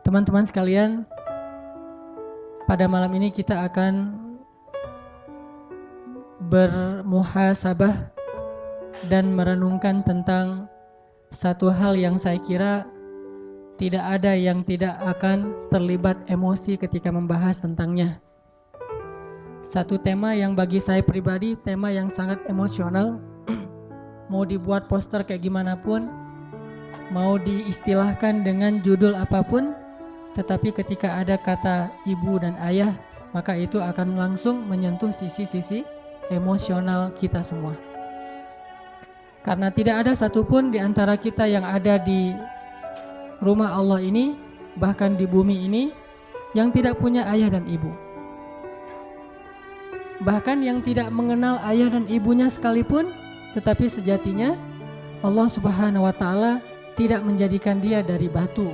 Teman-teman sekalian, pada malam ini kita akan bermuhasabah dan merenungkan tentang satu hal yang saya kira tidak ada yang tidak akan terlibat emosi ketika membahas tentangnya. Satu tema yang bagi saya pribadi, tema yang sangat emosional. Mau dibuat poster kayak gimana pun, mau diistilahkan dengan judul apapun, tetapi ketika ada kata ibu dan ayah, maka itu akan langsung menyentuh sisi-sisi emosional kita semua. Karena tidak ada satupun di antara kita yang ada di rumah Allah ini, bahkan di bumi ini, yang tidak punya ayah dan ibu. Bahkan yang tidak mengenal ayah dan ibunya sekalipun, tetapi sejatinya Allah Subhanahu wa Ta'ala tidak menjadikan dia dari batu.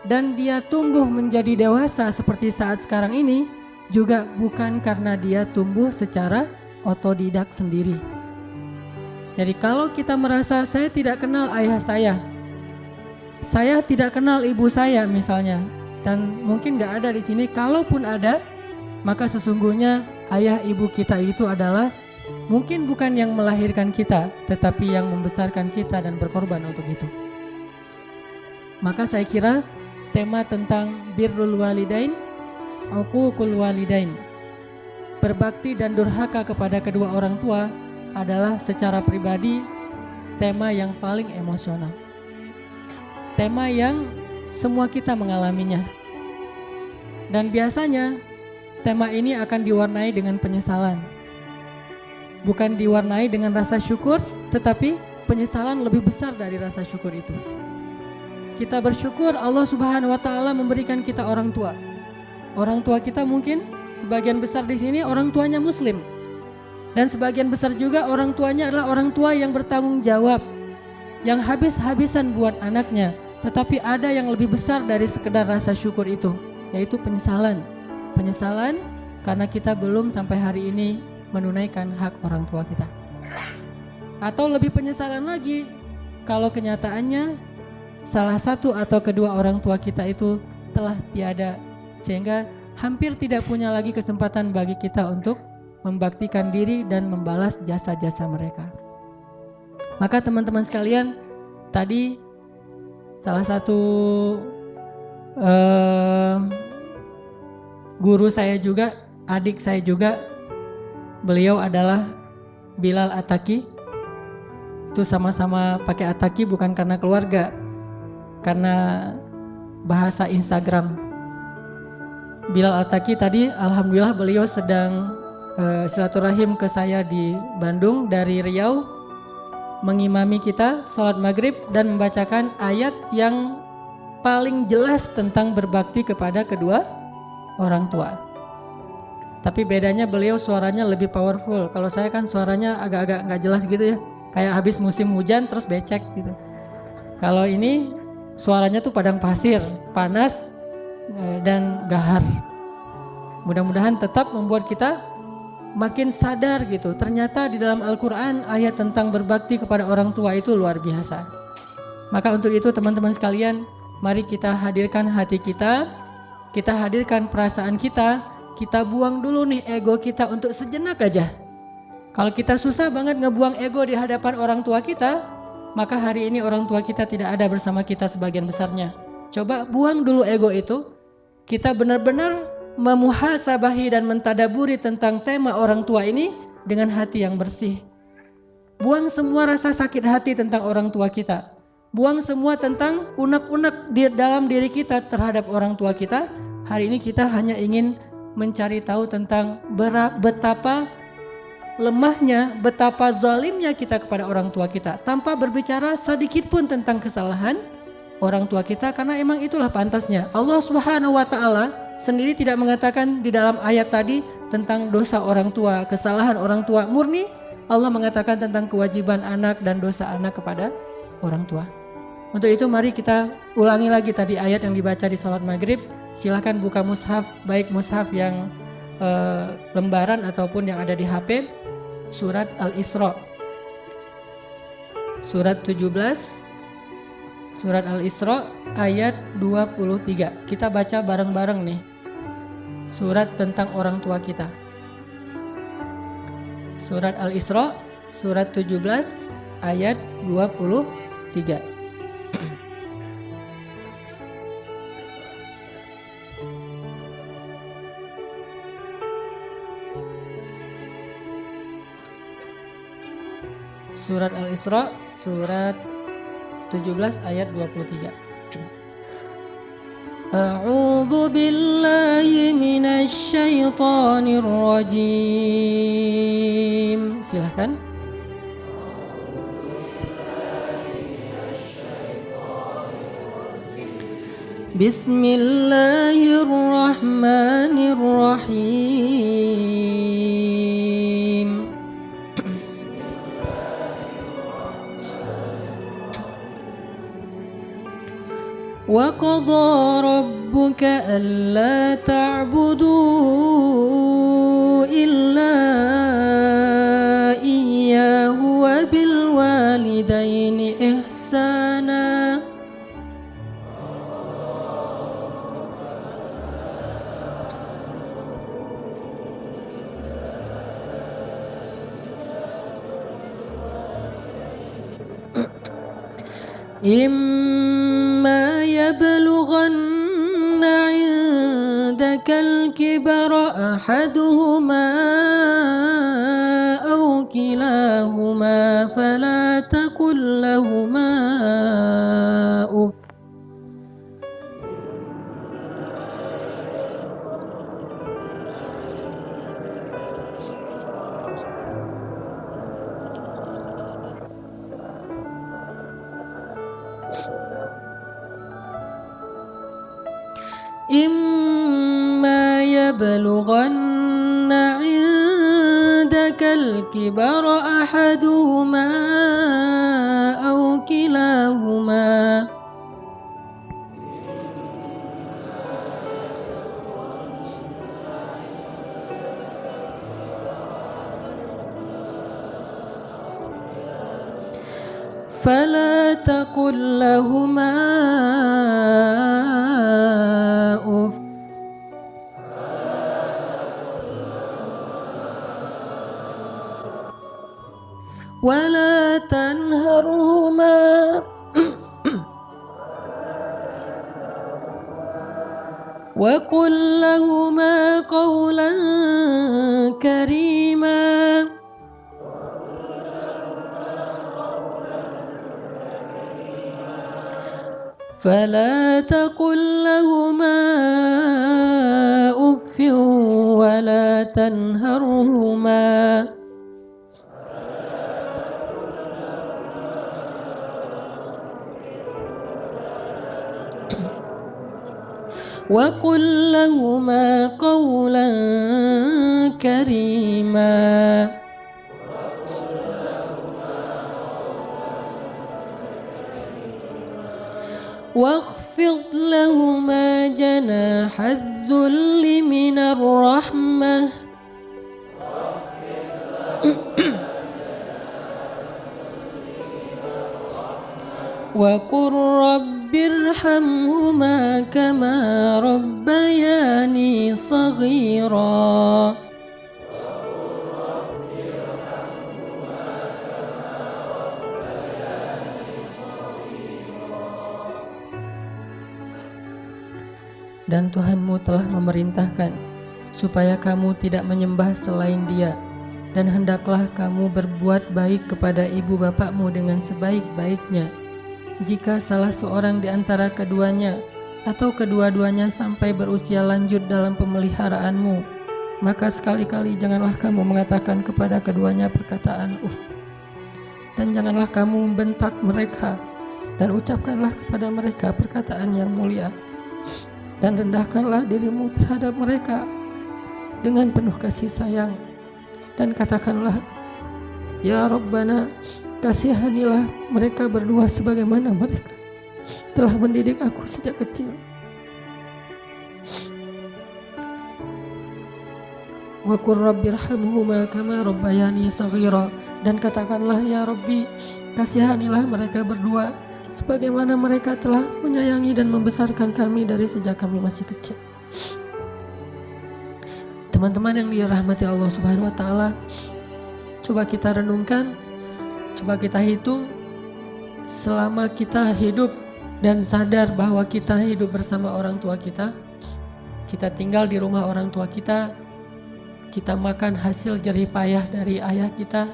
Dan dia tumbuh menjadi dewasa seperti saat sekarang ini juga bukan karena dia tumbuh secara otodidak sendiri. Jadi kalau kita merasa saya tidak kenal ayah saya tidak kenal ibu saya misalnya, dan mungkin gak ada di sini, kalaupun ada, maka sesungguhnya ayah ibu kita itu adalah mungkin bukan yang melahirkan kita, tetapi yang membesarkan kita dan berkorban untuk itu. Maka saya kira tema tentang birrul walidain, uququl walidain, berbakti dan durhaka kepada kedua orang tua adalah secara pribadi tema yang paling emosional. Tema yang semua kita mengalaminya. Dan biasanya tema ini akan diwarnai dengan penyesalan. Bukan diwarnai dengan rasa syukur, tetapi penyesalan lebih besar dari rasa syukur itu. Kita bersyukur Allah Subhanahu wa Ta'ala memberikan kita orang tua. Orang tua kita mungkin sebagian besar di sini orang tuanya muslim. Dan sebagian besar juga orang tuanya adalah orang tua yang bertanggung jawab, yang habis-habisan buat anaknya. Tetapi ada yang lebih besar dari sekedar rasa syukur itu, yaitu penyesalan. Penyesalan karena kita belum sampai hari ini menunaikan hak orang tua kita. Atau lebih penyesalan lagi kalau kenyataannya salah satu atau kedua orang tua kita itu telah tiada, sehingga hampir tidak punya lagi kesempatan bagi kita untuk membaktikan diri dan membalas jasa-jasa mereka. Maka teman-teman sekalian, tadi salah satu guru saya juga, adik saya juga, beliau adalah Bilal Attaqi. Itu sama-sama pakai Attaqi bukan karena keluarga, karena bahasa Instagram. Bilal Attaqi tadi alhamdulillah beliau sedang silaturahim ke saya di Bandung dari Riau, mengimami kita sholat maghrib dan membacakan ayat yang paling jelas tentang berbakti kepada kedua orang tua. Tapi bedanya beliau suaranya lebih powerful. Kalau saya kan suaranya agak-agak gak jelas gitu ya, kayak habis musim hujan terus becek gitu. Kalau ini suaranya tuh padang pasir, panas dan gahar. Mudah-mudahan tetap membuat kita makin sadar gitu. Ternyata di dalam Al-Quran ayat tentang berbakti kepada orang tua itu luar biasa. Maka untuk itu teman-teman sekalian, mari kita hadirkan hati kita hadirkan perasaan kita buang dulu nih ego kita untuk sejenak aja. Kalau kita susah banget ngebuang ego di hadapan orang tua kita, maka hari ini orang tua kita tidak ada bersama kita sebagian besarnya. Coba buang dulu ego itu. Kita benar-benar memuhasabahi dan mentadaburi tentang tema orang tua ini dengan hati yang bersih. Buang semua rasa sakit hati tentang orang tua kita. Buang semua tentang unek-unek di dalam diri kita terhadap orang tua kita. Hari ini kita hanya ingin mencari tahu tentang betapa lemahnya, betapa zalimnya kita kepada orang tua kita, tanpa berbicara sedikit pun tentang kesalahan orang tua kita, karena emang itulah pantasnya. Allah Subhanahu wa Ta'ala sendiri tidak mengatakan di dalam ayat tadi tentang dosa orang tua, kesalahan orang tua. Murni Allah mengatakan tentang kewajiban anak dan dosa anak kepada orang tua. Untuk itu mari kita ulangi lagi tadi ayat yang dibaca di sholat maghrib. Silakan buka mushaf, baik mushaf yang lembaran ataupun yang ada di HP. Surat Al-Isra, surat 17, Surat Al-Isra ayat 23. Kita baca bareng-bareng nih. Surat tentang orang tua kita. Surat Al-Isra surat 17 ayat 23. Surat Al-Isra surat 17 ayat 23. A'udzu billahi minasy syaithanir rajim. Silakan. Bismillahirrahmanirrahim. Wa qadha rabbuka alla ta'budu illa iyyahu wa bil walidaini ihsana. إما يبلغن عندك الكبر أحدهما أو كلاهما فلا تقل لهما أف. إما يبلغن عندك الكبر أحدهما أو كلاهما فلا تقل لهما أف ولا تنهرهما وقل لهما قولا كريما فلا تقل لهما أف ولا تنهرهما وقل لهما قولا كريما واخفض لهما جناح الذل من الرحمة وقل رب ارحمهما كما ربياني صغيرا Dan Tuhanmu telah memerintahkan supaya kamu tidak menyembah selain Dia, dan hendaklah kamu berbuat baik kepada ibu bapakmu dengan sebaik-baiknya. Jika salah seorang di antara keduanya atau kedua-duanya sampai berusia lanjut dalam pemeliharaanmu, maka sekali-kali janganlah kamu mengatakan kepada keduanya perkataan uf, dan janganlah kamu membentak mereka, dan ucapkanlah kepada mereka perkataan yang mulia. Dan rendahkanlah dirimu terhadap mereka dengan penuh kasih sayang, dan katakanlah, Ya Rabbana, kasihanilah mereka berdua sebagaimana mereka telah mendidik aku sejak kecil. Wa qur rabbirhamhuma kama rabbayani shaghira, dan katakanlah, Ya Rabbi, kasihanilah mereka berdua sebagaimana mereka telah menyayangi dan membesarkan kami dari sejak kami masih kecil. Teman-teman yang dirahmati Allah Subhanahu wa taala, coba kita renungkan, coba kita hitung selama kita hidup dan sadar bahwa kita hidup bersama orang tua kita tinggal di rumah orang tua kita makan hasil jerih payah dari ayah kita,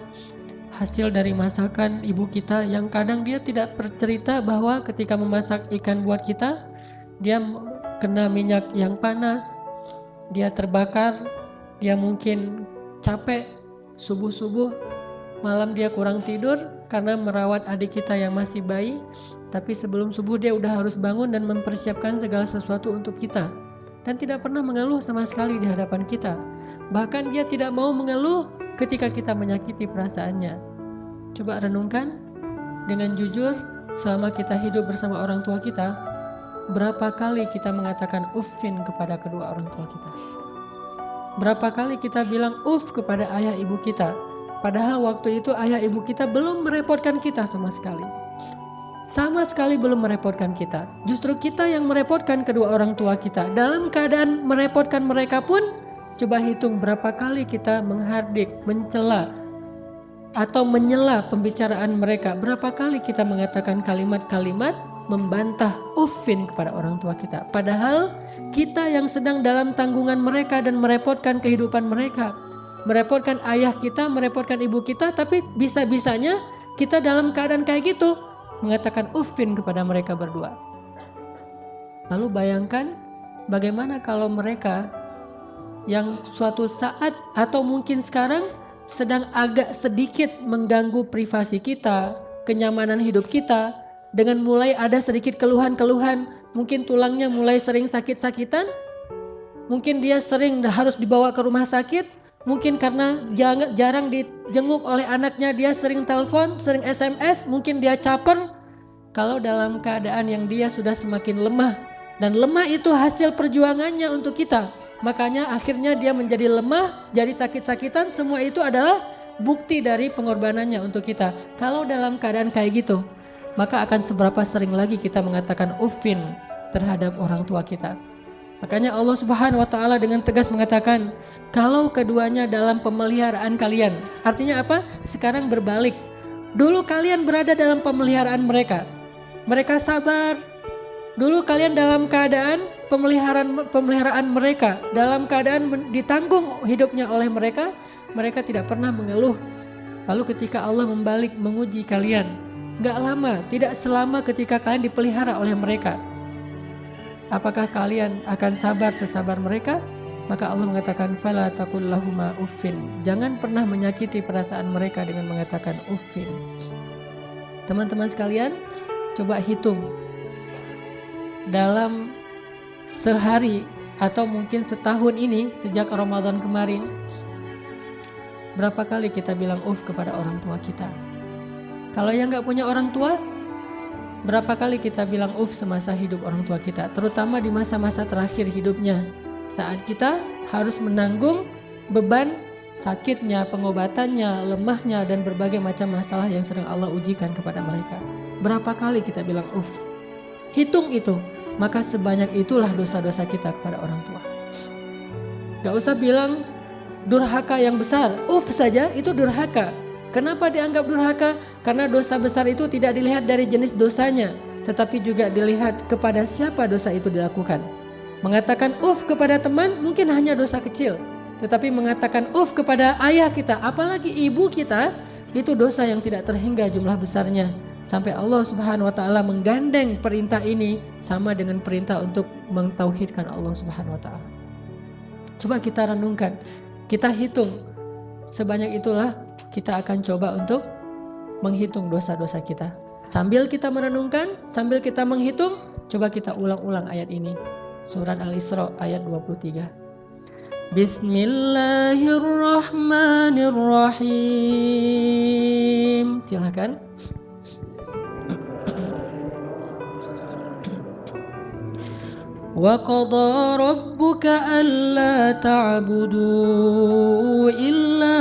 hasil dari masakan ibu kita yang kadang dia tidak bercerita bahwa ketika memasak ikan buat kita, dia kena minyak yang panas, dia terbakar, dia mungkin capek, subuh-subuh, malam dia kurang tidur karena merawat adik kita yang masih bayi, tapi sebelum subuh dia udah harus bangun dan mempersiapkan segala sesuatu untuk kita. Dan tidak pernah mengeluh sama sekali di hadapan kita. Bahkan dia tidak mau mengeluh ketika kita menyakiti perasaannya. Coba renungkan dengan jujur, selama kita hidup bersama orang tua kita, berapa kali kita mengatakan uffin kepada kedua orang tua kita? Berapa kali kita bilang uff kepada ayah ibu kita? Padahal waktu itu ayah ibu kita belum merepotkan kita sama sekali. Sama sekali belum merepotkan kita. Justru kita yang merepotkan kedua orang tua kita. Dalam keadaan merepotkan mereka pun, coba hitung berapa kali kita menghardik, mencela, atau menyela pembicaraan mereka. Berapa kali kita mengatakan kalimat-kalimat membantah uffin kepada orang tua kita. Padahal kita yang sedang dalam tanggungan mereka dan merepotkan kehidupan mereka. Merepotkan ayah kita, merepotkan ibu kita, tapi bisa-bisanya kita dalam keadaan kayak gitu mengatakan uffin kepada mereka berdua. Lalu bayangkan bagaimana kalau mereka yang suatu saat atau mungkin sekarang sedang agak sedikit mengganggu privasi kita, kenyamanan hidup kita, dengan mulai ada sedikit keluhan-keluhan, mungkin tulangnya mulai sering sakit-sakitan, mungkin dia sering harus dibawa ke rumah sakit, mungkin karena jarang dijenguk oleh anaknya, dia sering telepon, sering SMS, mungkin dia caper. Kalau dalam keadaan yang dia sudah semakin lemah, dan lemah itu hasil perjuangannya untuk kita, makanya akhirnya dia menjadi lemah, jadi sakit-sakitan, semua itu adalah bukti dari pengorbanannya untuk kita. Kalau dalam keadaan kayak gitu, maka akan seberapa sering lagi kita mengatakan uffin terhadap orang tua kita. Makanya Allah Subhanahu wa taala dengan tegas mengatakan, kalau keduanya dalam pemeliharaan kalian. Artinya apa? Sekarang berbalik. Dulu kalian berada dalam pemeliharaan mereka. Mereka sabar. Dulu kalian dalam keadaan pemeliharaan mereka, dalam keadaan ditanggung hidupnya oleh mereka, mereka tidak pernah mengeluh. Lalu ketika Allah membalik menguji kalian, gak lama, tidak selama ketika kalian dipelihara oleh mereka, apakah kalian akan sabar sesabar mereka? Maka Allah mengatakan fala taqul lahuma uffin. Jangan pernah menyakiti perasaan mereka dengan mengatakan uffin. Teman-teman sekalian, coba hitung dalam sehari atau mungkin setahun ini sejak Ramadan kemarin, berapa kali kita bilang uff kepada orang tua kita? Kalau yang gak punya orang tua, berapa kali kita bilang uff semasa hidup orang tua kita, terutama di masa-masa terakhir hidupnya, saat kita harus menanggung beban sakitnya, pengobatannya, lemahnya, dan berbagai macam masalah yang sering Allah ujikan kepada mereka. Berapa kali kita bilang uff? Hitung itu, maka sebanyak itulah dosa-dosa kita kepada orang tua. Gak usah bilang durhaka yang besar, uff saja itu durhaka. Kenapa dianggap durhaka? Karena dosa besar itu tidak dilihat dari jenis dosanya, tetapi juga dilihat kepada siapa dosa itu dilakukan. Mengatakan uff kepada teman mungkin hanya dosa kecil, tetapi mengatakan uff kepada ayah kita, apalagi ibu kita, itu dosa yang tidak terhingga jumlah besarnya. Sampai Allah Subhanahu wa taala menggandeng perintah ini sama dengan perintah untuk mentauhidkan Allah Subhanahu wa taala. Coba kita renungkan, kita hitung. Sebanyak itulah kita akan coba untuk menghitung dosa-dosa kita. Sambil kita merenungkan, sambil kita menghitung, coba kita ulang-ulang ayat ini. Surat Al-Isra ayat 23. Bismillahirrahmanirrahim. Silakan. Wa qada rabbuka alla ta'budu illa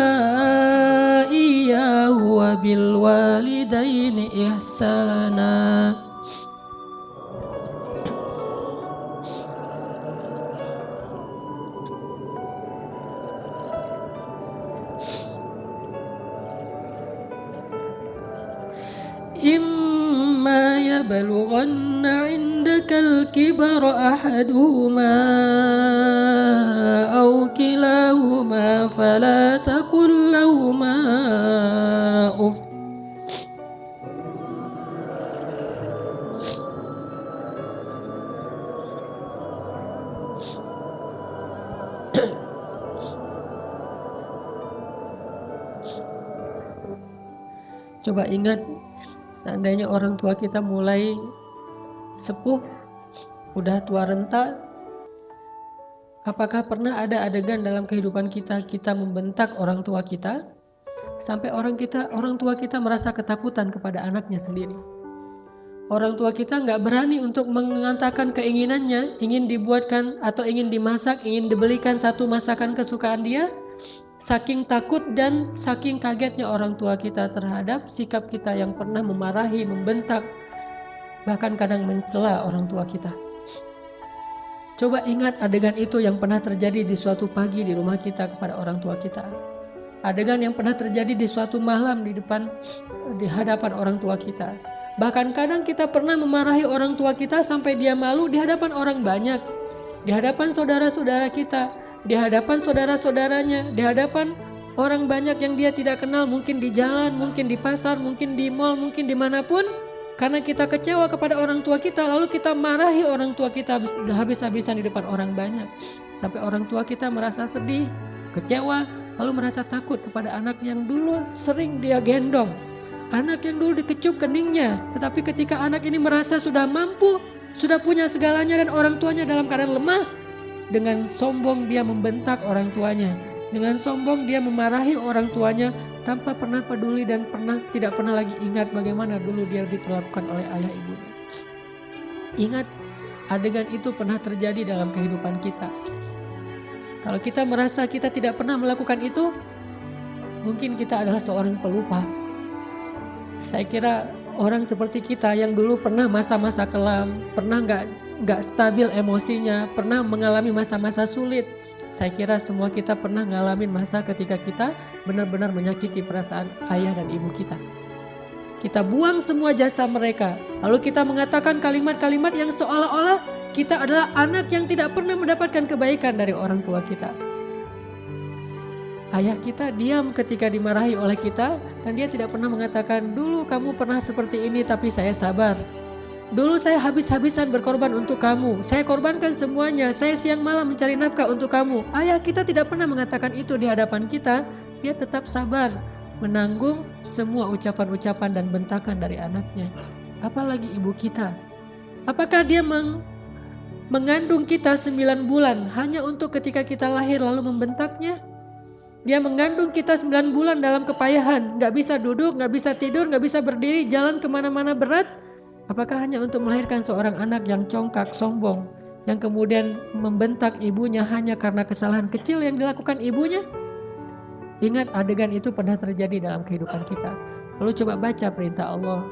iyyahu wa bil walidaini ihsana. يبلغن عندك الكبر أحدهما أو كلاهما فلا تقل لهما أف. Coba ingat, seandainya orang tua kita mulai sepuh, udah tua renta, apakah pernah ada adegan dalam kehidupan kita membentak orang tua kita sampai orang tua kita merasa ketakutan kepada anaknya sendiri? Orang tua kita nggak berani untuk mengatakan keinginannya, ingin dibuatkan atau ingin dimasak, ingin dibelikan satu masakan kesukaan dia. Saking takut dan saking kagetnya orang tua kita terhadap sikap kita yang pernah memarahi, membentak, bahkan kadang mencela orang tua kita. Coba ingat adegan itu yang pernah terjadi di suatu pagi di rumah kita kepada orang tua kita. Adegan yang pernah terjadi di suatu malam di hadapan orang tua kita. Bahkan kadang kita pernah memarahi orang tua kita sampai dia malu di hadapan orang banyak, di hadapan saudara-saudara kita, di hadapan saudara-saudaranya, di hadapan orang banyak yang dia tidak kenal, mungkin di jalan, mungkin di pasar, mungkin di mall, mungkin dimanapun. Karena kita kecewa kepada orang tua kita, lalu kita marahi orang tua kita habis-habisan di depan orang banyak. Sampai orang tua kita merasa sedih, kecewa, lalu merasa takut kepada anak yang dulu sering dia gendong. Anak yang dulu dikecup keningnya, tetapi ketika anak ini merasa sudah mampu, sudah punya segalanya dan orang tuanya dalam keadaan lemah, dengan sombong dia membentak orang tuanya. Dengan sombong dia memarahi orang tuanya tanpa pernah peduli dan tidak pernah lagi ingat bagaimana dulu dia diperlakukan oleh ayah ibunya. Ingat, adegan itu pernah terjadi dalam kehidupan kita. Kalau kita merasa kita tidak pernah melakukan itu, mungkin kita adalah seorang pelupa. Saya kira orang seperti kita yang dulu pernah masa-masa kelam, pernah nggak stabil emosinya, pernah mengalami masa-masa sulit. Saya kira semua kita pernah ngalamin masa ketika kita benar-benar menyakiti perasaan ayah dan ibu kita. Kita buang semua jasa mereka, lalu kita mengatakan kalimat-kalimat yang seolah-olah kita adalah anak yang tidak pernah mendapatkan kebaikan dari orang tua kita. Ayah kita diam ketika dimarahi oleh kita, dan dia tidak pernah mengatakan, dulu kamu pernah seperti ini tapi saya sabar. Dulu saya habis-habisan berkorban untuk kamu, saya korbankan semuanya, saya siang malam mencari nafkah untuk kamu. Ayah kita tidak pernah mengatakan itu di hadapan kita. Dia tetap sabar menanggung semua ucapan-ucapan dan bentakan dari anaknya. Apalagi ibu kita. Apakah dia mengandung kita 9 bulan hanya untuk ketika kita lahir lalu membentaknya? Dia mengandung kita 9 bulan dalam kepayahan, gak bisa duduk, gak bisa tidur, gak bisa berdiri, jalan kemana-mana berat. Apakah hanya untuk melahirkan seorang anak yang congkak, sombong, yang kemudian membentak ibunya hanya karena kesalahan kecil yang dilakukan ibunya? Ingat, adegan itu pernah terjadi dalam kehidupan kita. Lalu coba baca perintah Allah.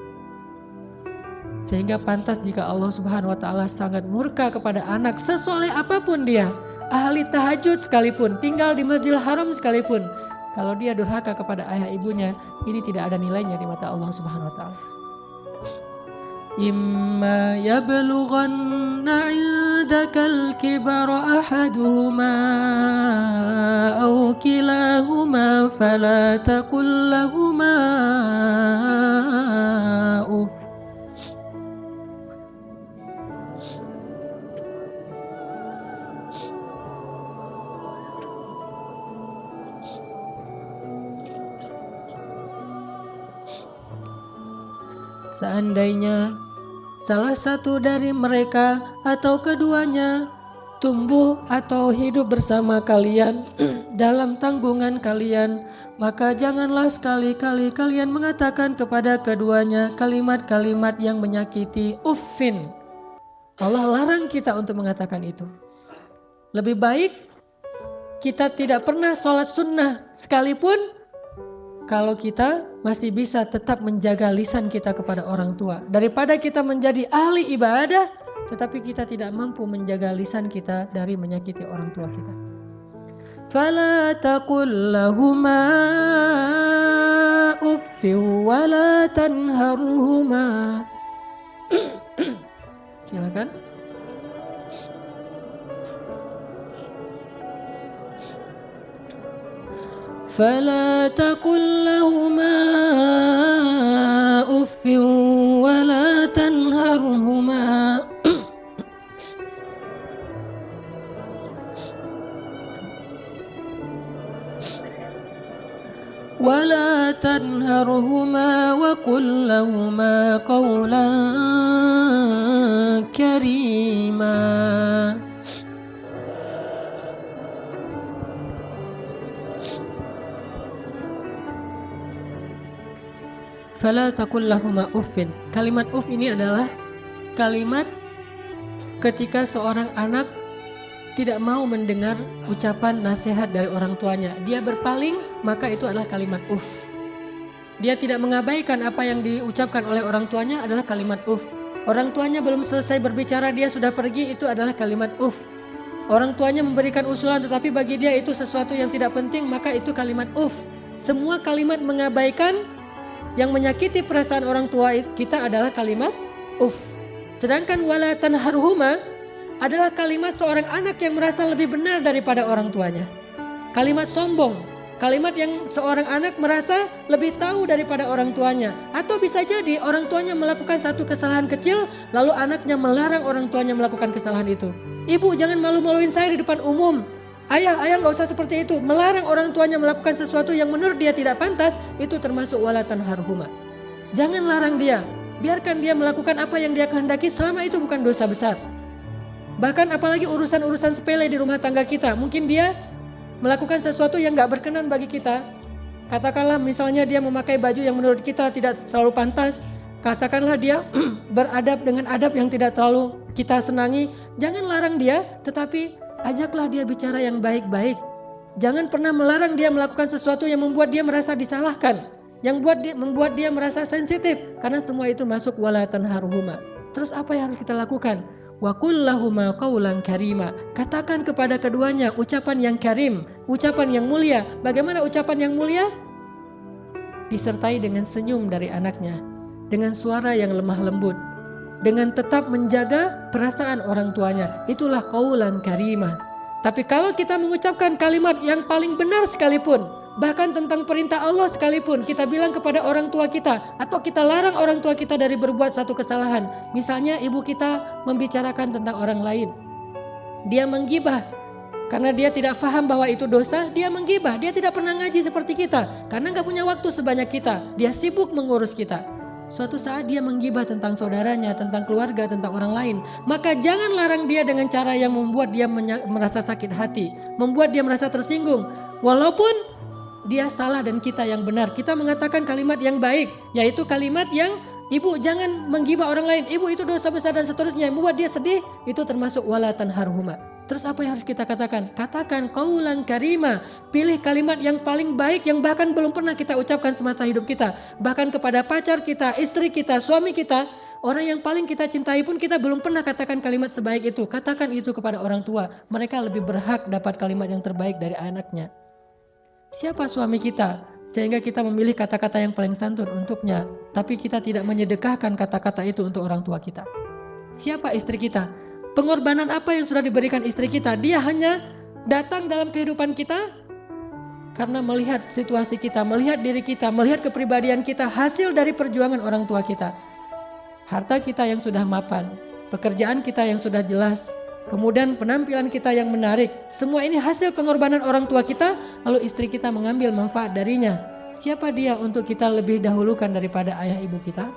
Sehingga pantas jika Allah Subhanahu wa Ta'ala sangat murka kepada anak sesoleh apapun dia, ahli tahajud sekalipun, tinggal di Masjidil Haram sekalipun, kalau dia durhaka kepada ayah ibunya, ini tidak ada nilainya di mata Allah Subhanahu wa Ta'ala. Imma yablughanna 'indakal kibara ahaduhuma aw kilahuma fala taqul lahumā uff. Seandainya salah satu dari mereka atau keduanya tumbuh atau hidup bersama kalian dalam tanggungan kalian, maka janganlah sekali-kali kalian mengatakan kepada keduanya kalimat-kalimat yang menyakiti. Uffin. Allah larang kita untuk mengatakan itu. Lebih baik kita tidak pernah sholat sunnah sekalipun kalau kita masih bisa tetap menjaga lisan kita kepada orang tua, daripada kita menjadi ahli ibadah tetapi kita tidak mampu menjaga lisan kita dari menyakiti orang tua kita. Fala taqul lahumā uffin wa la tanharhumā. Silakan. فلا تقل لهما أف ولا تنهرهما وقل لهما قولا كريما. Fala taqul lahuma uffin. Kalimat uff ini adalah kalimat ketika seorang anak tidak mau mendengar ucapan nasihat dari orang tuanya. Dia berpaling, maka itu adalah kalimat uff. Dia tidak mengabaikan apa yang diucapkan oleh orang tuanya adalah kalimat uff. Orang tuanya belum selesai berbicara, dia sudah pergi, itu adalah kalimat uff. Orang tuanya memberikan usulan tetapi bagi dia itu sesuatu yang tidak penting, maka itu kalimat uff. Semua kalimat mengabaikan yang menyakiti perasaan orang tua kita adalah kalimat uff. Sedangkan wala tanharhuma adalah kalimat seorang anak yang merasa lebih benar daripada orang tuanya. Kalimat sombong, kalimat yang seorang anak merasa lebih tahu daripada orang tuanya. Atau bisa jadi orang tuanya melakukan satu kesalahan kecil, lalu anaknya melarang orang tuanya melakukan kesalahan itu. Ibu, jangan malu-maluin saya di depan umum. Ayah gak usah seperti itu. Melarang orang tuanya melakukan sesuatu yang menurut dia tidak pantas, itu termasuk wala tanharhuma. Jangan larang dia, biarkan dia melakukan apa yang dia kehendaki selama itu bukan dosa besar. Bahkan apalagi urusan-urusan sepele di rumah tangga kita, mungkin dia melakukan sesuatu yang gak berkenan bagi kita. Katakanlah misalnya dia memakai baju yang menurut kita tidak selalu pantas. Katakanlah dia beradab dengan adab yang tidak terlalu kita senangi. Jangan larang dia, tetapi ajaklah dia bicara yang baik-baik. Jangan pernah melarang dia melakukan sesuatu yang membuat dia merasa disalahkan, yang membuat dia merasa sensitif, karena semua itu masuk wala tanharhuma. Terus apa yang harus kita lakukan? Wa qul lahuma qawlan karima. Katakan kepada keduanya ucapan yang karim, ucapan yang mulia. Bagaimana ucapan yang mulia? Disertai dengan senyum dari anaknya, dengan suara yang lemah lembut, dengan tetap menjaga perasaan orang tuanya. Itulah qaulan karimah. Tapi kalau kita mengucapkan kalimat yang paling benar sekalipun, bahkan tentang perintah Allah sekalipun, kita bilang kepada orang tua kita, atau kita larang orang tua kita dari berbuat satu kesalahan. Misalnya ibu kita membicarakan tentang orang lain, dia menggibah karena dia tidak paham bahwa itu dosa. Dia menggibah, dia tidak pernah ngaji seperti kita, karena gak punya waktu sebanyak kita, dia sibuk mengurus kita. Suatu saat dia menggibah tentang saudaranya, tentang keluarga, tentang orang lain. Maka jangan larang dia dengan cara yang membuat dia merasa sakit hati, membuat dia merasa tersinggung. Walaupun dia salah dan kita yang benar, kita mengatakan kalimat yang baik, yaitu kalimat yang ibu jangan menggibah orang lain, ibu itu dosa besar dan seterusnya, yang membuat dia sedih, itu termasuk wala tanharhuma. Terus apa yang harus kita katakan? Katakan qaulan karima. Pilih kalimat yang paling baik yang bahkan belum pernah kita ucapkan semasa hidup kita. Bahkan kepada pacar kita, istri kita, suami kita, orang yang paling kita cintai pun kita belum pernah katakan kalimat sebaik itu. Katakan itu kepada orang tua. Mereka lebih berhak dapat kalimat yang terbaik dari anaknya. Siapa suami kita? Sehingga kita memilih kata-kata yang paling santun untuknya, tapi kita tidak menyedekahkan kata-kata itu untuk orang tua kita. Siapa istri kita? Pengorbanan apa yang sudah diberikan istri kita? Dia hanya datang dalam kehidupan kita karena melihat situasi kita, melihat diri kita, melihat kepribadian kita, hasil dari perjuangan orang tua kita. Harta kita yang sudah mapan, pekerjaan kita yang sudah jelas, kemudian penampilan kita yang menarik. Semua ini hasil pengorbanan orang tua kita, lalu istri kita mengambil manfaat darinya. Siapa dia untuk kita lebih dahulukan daripada ayah ibu kita?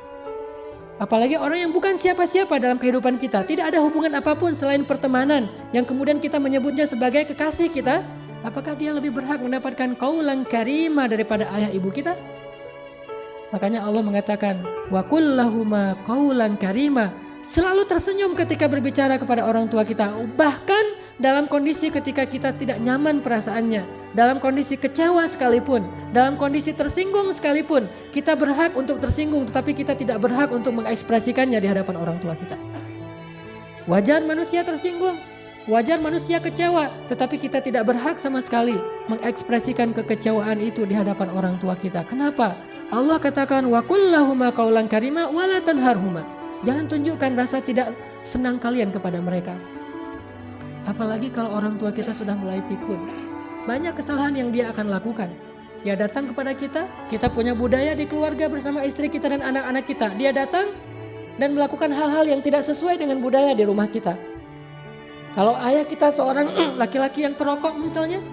Apalagi orang yang bukan siapa-siapa dalam kehidupan kita, tidak ada hubungan apapun selain pertemanan, yang kemudian kita menyebutnya sebagai kekasih kita. Apakah dia lebih berhak mendapatkan qaulan karima daripada ayah ibu kita? Makanya Allah mengatakan wa qul lahuma qaulan karima. Selalu tersenyum ketika berbicara kepada orang tua kita, bahkan dalam kondisi ketika kita tidak nyaman perasaannya, dalam kondisi kecewa sekalipun, dalam kondisi tersinggung sekalipun, kita berhak untuk tersinggung, tetapi kita tidak berhak untuk mengekspresikannya di hadapan orang tua kita. Wajar manusia tersinggung, wajar manusia kecewa, tetapi kita tidak berhak sama sekali mengekspresikan kekecewaan itu di hadapan orang tua kita. Kenapa? Allah katakan wa qul lahuma qaulan karima wa la tanharhuma. Jangan tunjukkan rasa tidak senang kalian kepada mereka. Apalagi kalau orang tua kita sudah mulai pikun. Banyak kesalahan yang dia akan lakukan. Dia datang kepada kita, kita punya budaya di keluarga bersama istri kita dan anak-anak kita. Dia datang dan melakukan hal-hal yang tidak sesuai dengan budaya di rumah kita. Kalau ayah kita seorang laki-laki yang perokok misalnya,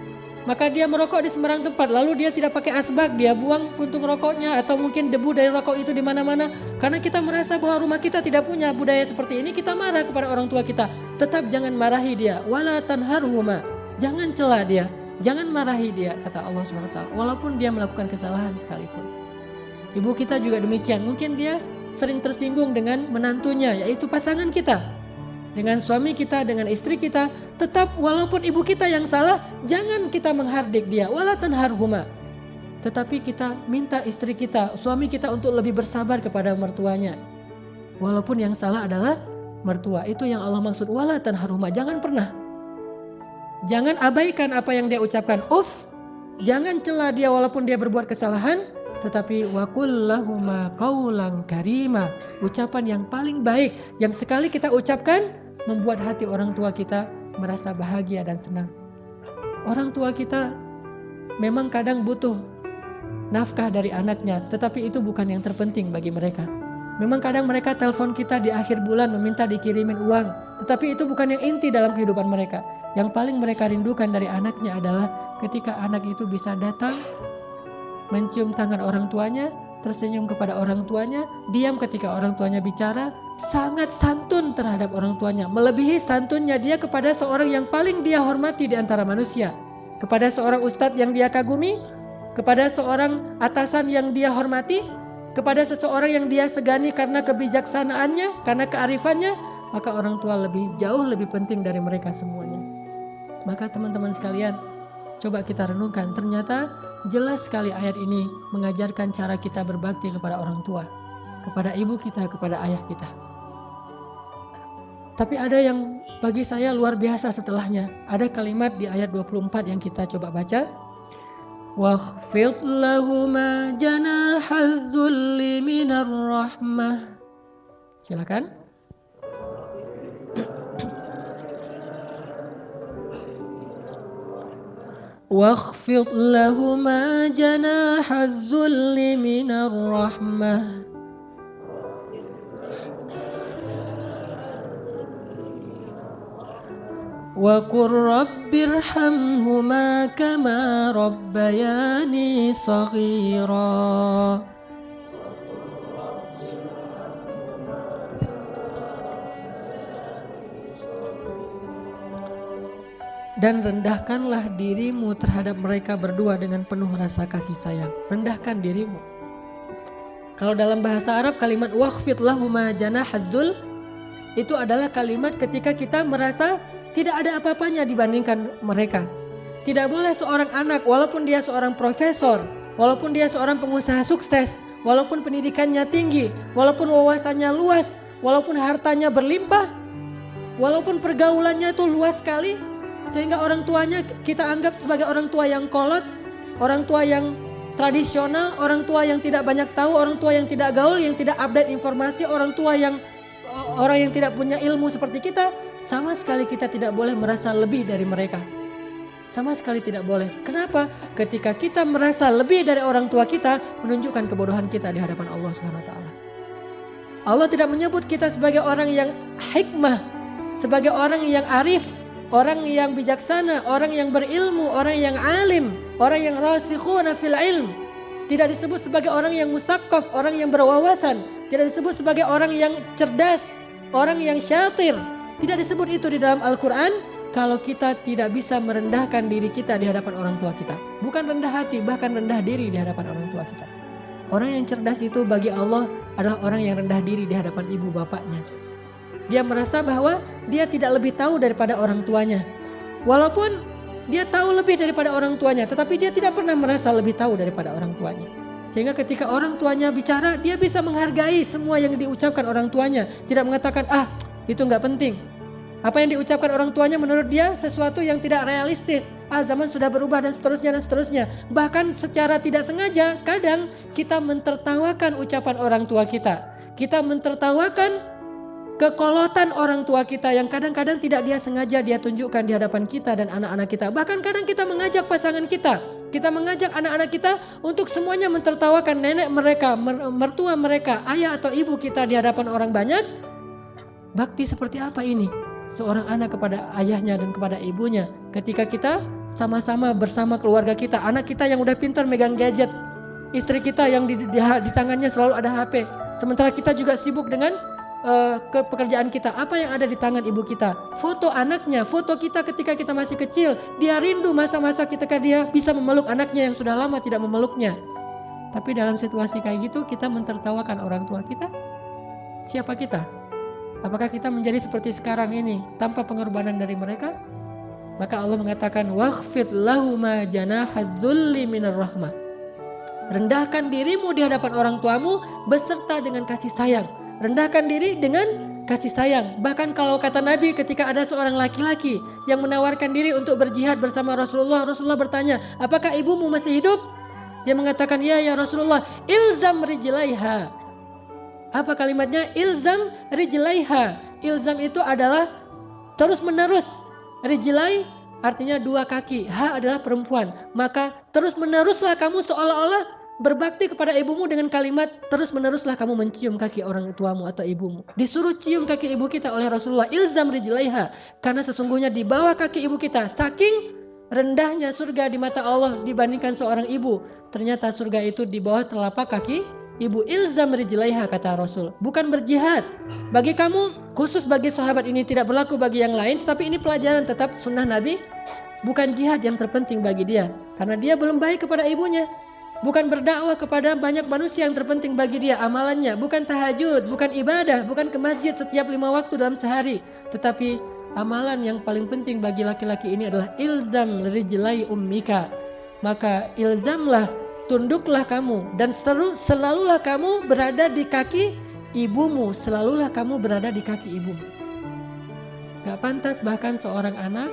maka dia merokok di sembarang tempat, lalu dia tidak pakai asbak, dia buang puntung rokoknya atau mungkin debu dari rokok itu di mana-mana. Karena kita merasa bahwa rumah kita tidak punya budaya seperti ini, kita marah kepada orang tua kita. Tetap jangan marahi dia, wala tanharhuma. Jangan cela dia, jangan marahi dia, kata Allah SWT. Walaupun dia melakukan kesalahan sekalipun. Ibu kita juga demikian, mungkin dia sering tersinggung dengan menantunya, yaitu pasangan kita. Dengan suami kita, dengan istri kita, tetap walaupun ibu kita yang salah, jangan kita menghardik dia, wala tanharhuma. Tetapi kita minta istri kita, suami kita untuk lebih bersabar kepada mertuanya. Walaupun yang salah adalah mertua, itu yang Allah maksud, wala tanharhuma. Jangan pernah, jangan abaikan apa yang dia ucapkan. Jangan cela dia walaupun dia berbuat kesalahan, tetapi waqul lahuma qaulan karima. Ucapan yang paling baik yang sekali kita ucapkan membuat hati orang tua kita merasa bahagia dan senang. Orang tua kita memang kadang butuh nafkah dari anaknya, tetapi itu bukan yang terpenting bagi mereka. Memang kadang mereka telepon kita di akhir bulan meminta dikirimin uang, tetapi itu bukan yang inti dalam kehidupan mereka. Yang paling mereka rindukan dari anaknya adalah ketika anak itu bisa datang, mencium tangan orang tuanya, tersenyum kepada orang tuanya, diam ketika orang tuanya bicara, sangat santun terhadap orang tuanya, melebihi santunnya dia kepada seorang yang paling dia hormati di antara manusia, kepada seorang ustadz yang dia kagumi, kepada seorang atasan yang dia hormati, kepada seseorang yang dia segani karena kebijaksanaannya, karena kearifannya, maka orang tua jauh lebih penting dari mereka semuanya. Maka teman-teman sekalian, coba kita renungkan, ternyata jelas sekali ayat ini mengajarkan cara kita berbakti kepada orang tua, kepada ibu kita, kepada ayah kita. Tapi ada yang bagi saya luar biasa setelahnya. Ada kalimat di ayat 24 yang kita coba baca. Wakhfid lahuma janahaz zulli minar rahmah. Silakan. Wakhfid lahuma janahaz zulli minar rahmah. Wa qur rabbirhamhuma kama rabbayani shaghira. Dan rendahkanlah dirimu terhadap mereka berdua dengan penuh rasa kasih sayang. Rendahkan dirimu. Kalau dalam bahasa Arab kalimat wakhfid lahuma janahaz dzul itu adalah kalimat ketika kita merasa tidak ada apa-apanya dibandingkan mereka. Tidak boleh seorang anak, walaupun dia seorang profesor, walaupun dia seorang pengusaha sukses, walaupun pendidikannya tinggi, walaupun wawasannya luas, walaupun hartanya berlimpah, walaupun pergaulannya itu luas sekali, sehingga orang tuanya kita anggap sebagai orang tua yang kolot, orang tua yang tradisional, orang tua yang tidak banyak tahu, orang tua yang tidak gaul, yang tidak update informasi, orang yang tidak punya ilmu seperti kita, sama sekali kita tidak boleh merasa lebih dari mereka. Sama sekali tidak boleh. Kenapa? Ketika kita merasa lebih dari orang tua kita, menunjukkan kebodohan kita di hadapan Allah SWT. Allah tidak menyebut kita sebagai orang yang hikmah, sebagai orang yang arif, orang yang bijaksana, orang yang berilmu, orang yang alim, orang yang rasikhuna fil ilm. Tidak disebut sebagai orang yang musaqqaf, orang yang berwawasan. Tidak disebut sebagai orang yang cerdas, orang yang syatir. Tidak disebut itu di dalam Al-Quran kalau kita tidak bisa merendahkan diri kita di hadapan orang tua kita. Bukan rendah hati, bahkan rendah diri di hadapan orang tua kita. Orang yang cerdas itu bagi Allah adalah orang yang rendah diri di hadapan ibu bapaknya. Dia merasa bahwa dia tidak lebih tahu daripada orang tuanya. Walaupun dia tahu lebih daripada orang tuanya, tetapi dia tidak pernah merasa lebih tahu daripada orang tuanya. Sehingga ketika orang tuanya bicara, dia bisa menghargai semua yang diucapkan orang tuanya. Tidak mengatakan, itu nggak penting. Apa yang diucapkan orang tuanya menurut dia sesuatu yang tidak realistis. Zaman sudah berubah dan seterusnya dan seterusnya. Bahkan secara tidak sengaja, kadang kita mentertawakan ucapan orang tua kita. Kita mentertawakan kekolotan orang tua kita yang kadang-kadang tidak dia sengaja dia tunjukkan di hadapan kita dan anak-anak kita. Bahkan kadang kita mengajak pasangan kita mengajak anak-anak kita untuk semuanya mentertawakan nenek mereka, mertua mereka, ayah atau ibu kita di hadapan orang banyak. Bakti seperti apa ini? Seorang anak kepada ayahnya dan kepada ibunya. Ketika kita sama-sama bersama keluarga kita, anak kita yang udah pintar megang gadget, istri kita yang di tangannya selalu ada HP. Sementara kita juga sibuk dengan pekerjaan kita. Apa yang ada di tangan ibu kita? Foto anaknya, foto kita ketika kita masih kecil. Dia rindu masa-masa ketika dia bisa memeluk anaknya yang sudah lama tidak memeluknya. Tapi dalam situasi kayak gitu kita mentertawakan orang tua kita. Siapa kita? Apakah kita menjadi seperti sekarang ini tanpa pengorbanan dari mereka? Maka Allah mengatakan wakhfid lahuma janahadzulli minar rahmah. Rendahkan dirimu di hadapan orang tuamu beserta dengan kasih sayang. Rendahkan diri dengan kasih sayang. Bahkan kalau kata Nabi ketika ada seorang laki-laki yang menawarkan diri untuk berjihad bersama Rasulullah, Rasulullah bertanya, apakah ibumu masih hidup? Dia mengatakan, ya Rasulullah, ilzam rijlaiha. Apa kalimatnya? Ilzam rijlaiha. Ilzam itu adalah terus menerus. Rijlai artinya dua kaki. Ha adalah perempuan. Maka terus meneruslah kamu seolah-olah berbakti kepada ibumu dengan kalimat terus meneruslah kamu mencium kaki orang tuamu atau ibumu. Disuruh cium kaki ibu kita oleh Rasulullah, ilzam rijlaiha, karena sesungguhnya di bawah kaki ibu kita saking rendahnya surga di mata Allah dibandingkan seorang ibu. Ternyata surga itu di bawah telapak kaki ibu. Ilzam rijlaiha kata Rasul, bukan berjihad. Bagi kamu khusus bagi sahabat ini tidak berlaku bagi yang lain, tetapi ini pelajaran tetap sunnah Nabi. Bukan jihad yang terpenting bagi dia karena dia belum baik kepada ibunya. Bukan berdakwah kepada banyak manusia yang terpenting bagi dia amalannya. Bukan tahajud, bukan ibadah, bukan ke masjid setiap 5 waktu dalam sehari. Tetapi amalan yang paling penting bagi laki-laki ini adalah ilzam rijlai ummika. Maka ilzamlah, tunduklah kamu dan selalulah kamu berada di kaki ibumu. Selalulah kamu berada di kaki ibumu. Gak pantas bahkan seorang anak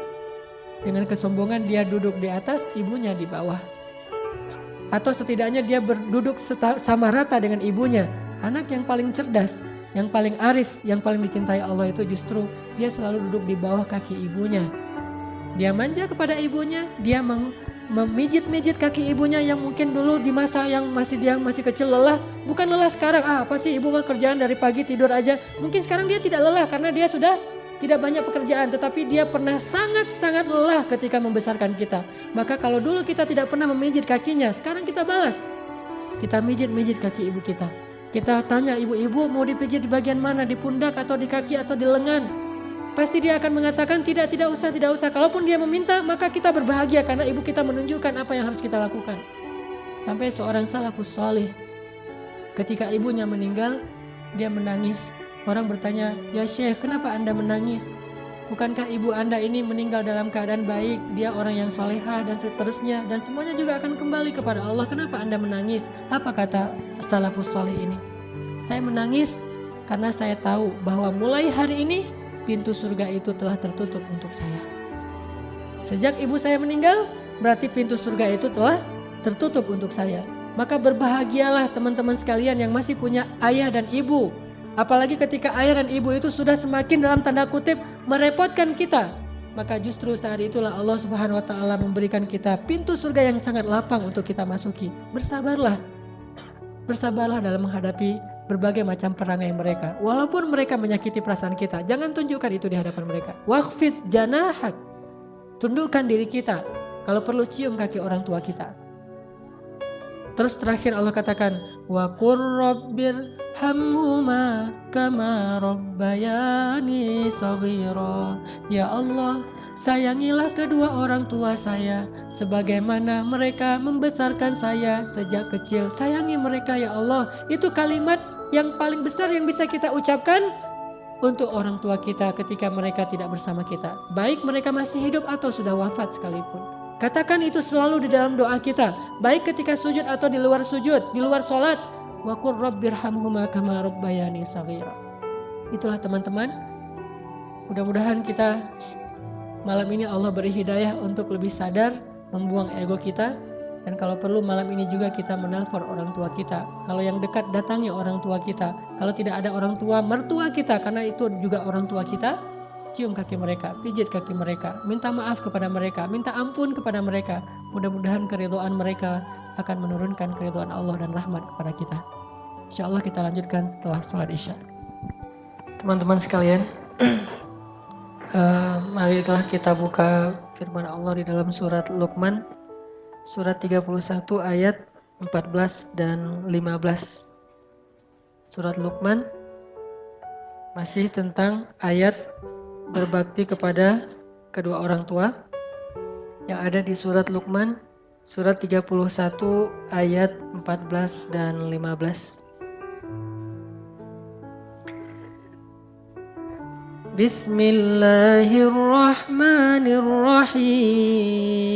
dengan kesombongan dia duduk di atas, ibunya di bawah. Atau setidaknya dia berduduk sama rata dengan ibunya. Anak yang paling cerdas, yang paling arif, yang paling dicintai Allah itu justru dia selalu duduk di bawah kaki ibunya. Dia manja kepada ibunya, dia memijit-mijit kaki ibunya yang mungkin dulu di masa yang dia masih kecil lelah. Bukan lelah sekarang, apa sih ibu mah kerjaan dari pagi tidur aja. Mungkin sekarang dia tidak lelah karena dia sudah tidak banyak pekerjaan, tetapi dia pernah sangat-sangat lelah ketika membesarkan kita. Maka kalau dulu kita tidak pernah memijit kakinya, sekarang kita balas. Kita mijit-mijit kaki ibu kita. Kita tanya ibu-ibu mau dipijit di bagian mana, di pundak atau di kaki atau di lengan. Pasti dia akan mengatakan tidak usah. Kalaupun dia meminta, maka kita berbahagia karena ibu kita menunjukkan apa yang harus kita lakukan. Sampai seorang salafus salih, ketika ibunya meninggal, dia menangis. Orang bertanya, ya Syekh, kenapa Anda menangis? Bukankah ibu Anda ini meninggal dalam keadaan baik? Dia orang yang solehah dan seterusnya. Dan semuanya juga akan kembali kepada Allah. Kenapa Anda menangis? Apa kata salafus salih ini? Saya menangis karena saya tahu bahwa mulai hari ini pintu surga itu telah tertutup untuk saya. Sejak ibu saya meninggal, berarti pintu surga itu telah tertutup untuk saya. Maka berbahagialah teman-teman sekalian yang masih punya ayah dan ibu. Apalagi ketika ayah dan ibu itu sudah semakin dalam tanda kutip merepotkan kita. Maka justru saat itulah Allah Subhanahu wa ta'ala memberikan kita pintu surga yang sangat lapang untuk kita masuki. Bersabarlah. Bersabarlah dalam menghadapi berbagai macam perangai mereka. Walaupun mereka menyakiti perasaan kita, jangan tunjukkan itu di hadapan mereka. Wakhfid janahak. Tundukkan diri kita. Kalau perlu cium kaki orang tua kita. Terus terakhir Allah katakan, wa qur rabbir hamhuma kama rabbayani shaghira. Ya Allah, sayangilah kedua orang tua saya sebagaimana mereka membesarkan saya sejak kecil. Sayangi mereka ya Allah. Itu kalimat yang paling besar yang bisa kita ucapkan untuk orang tua kita ketika mereka tidak bersama kita. Baik mereka masih hidup atau sudah wafat sekalipun. Katakan itu selalu di dalam doa kita, baik ketika sujud atau di luar sujud, di luar sholat. Wa qur rabbirhamhuma kama rabbayani shaghira. Itulah teman-teman. Mudah-mudahan kita malam ini Allah beri hidayah untuk lebih sadar, membuang ego kita, Dan kalau perlu malam ini juga kita menelpon orang tua kita. Kalau yang dekat datangi orang tua kita. Kalau tidak ada orang tua, mertua kita, karena itu juga orang tua kita, cium kaki mereka, pijit kaki mereka, minta maaf kepada mereka, minta ampun kepada mereka. Mudah-mudahan keridhaan mereka akan menurunkan keridhaan Allah dan rahmat kepada kita. Insya Allah kita lanjutkan setelah sholat Isya. Teman-teman sekalian, marilah kita buka firman Allah di dalam surat Luqman, surat 31 ayat 14 dan 15. Surat Luqman masih tentang ayat berbakti kepada kedua orang tua yang ada di surat Luqman, surat 31 ayat 14 dan 15. Bismillahirrahmanirrahim.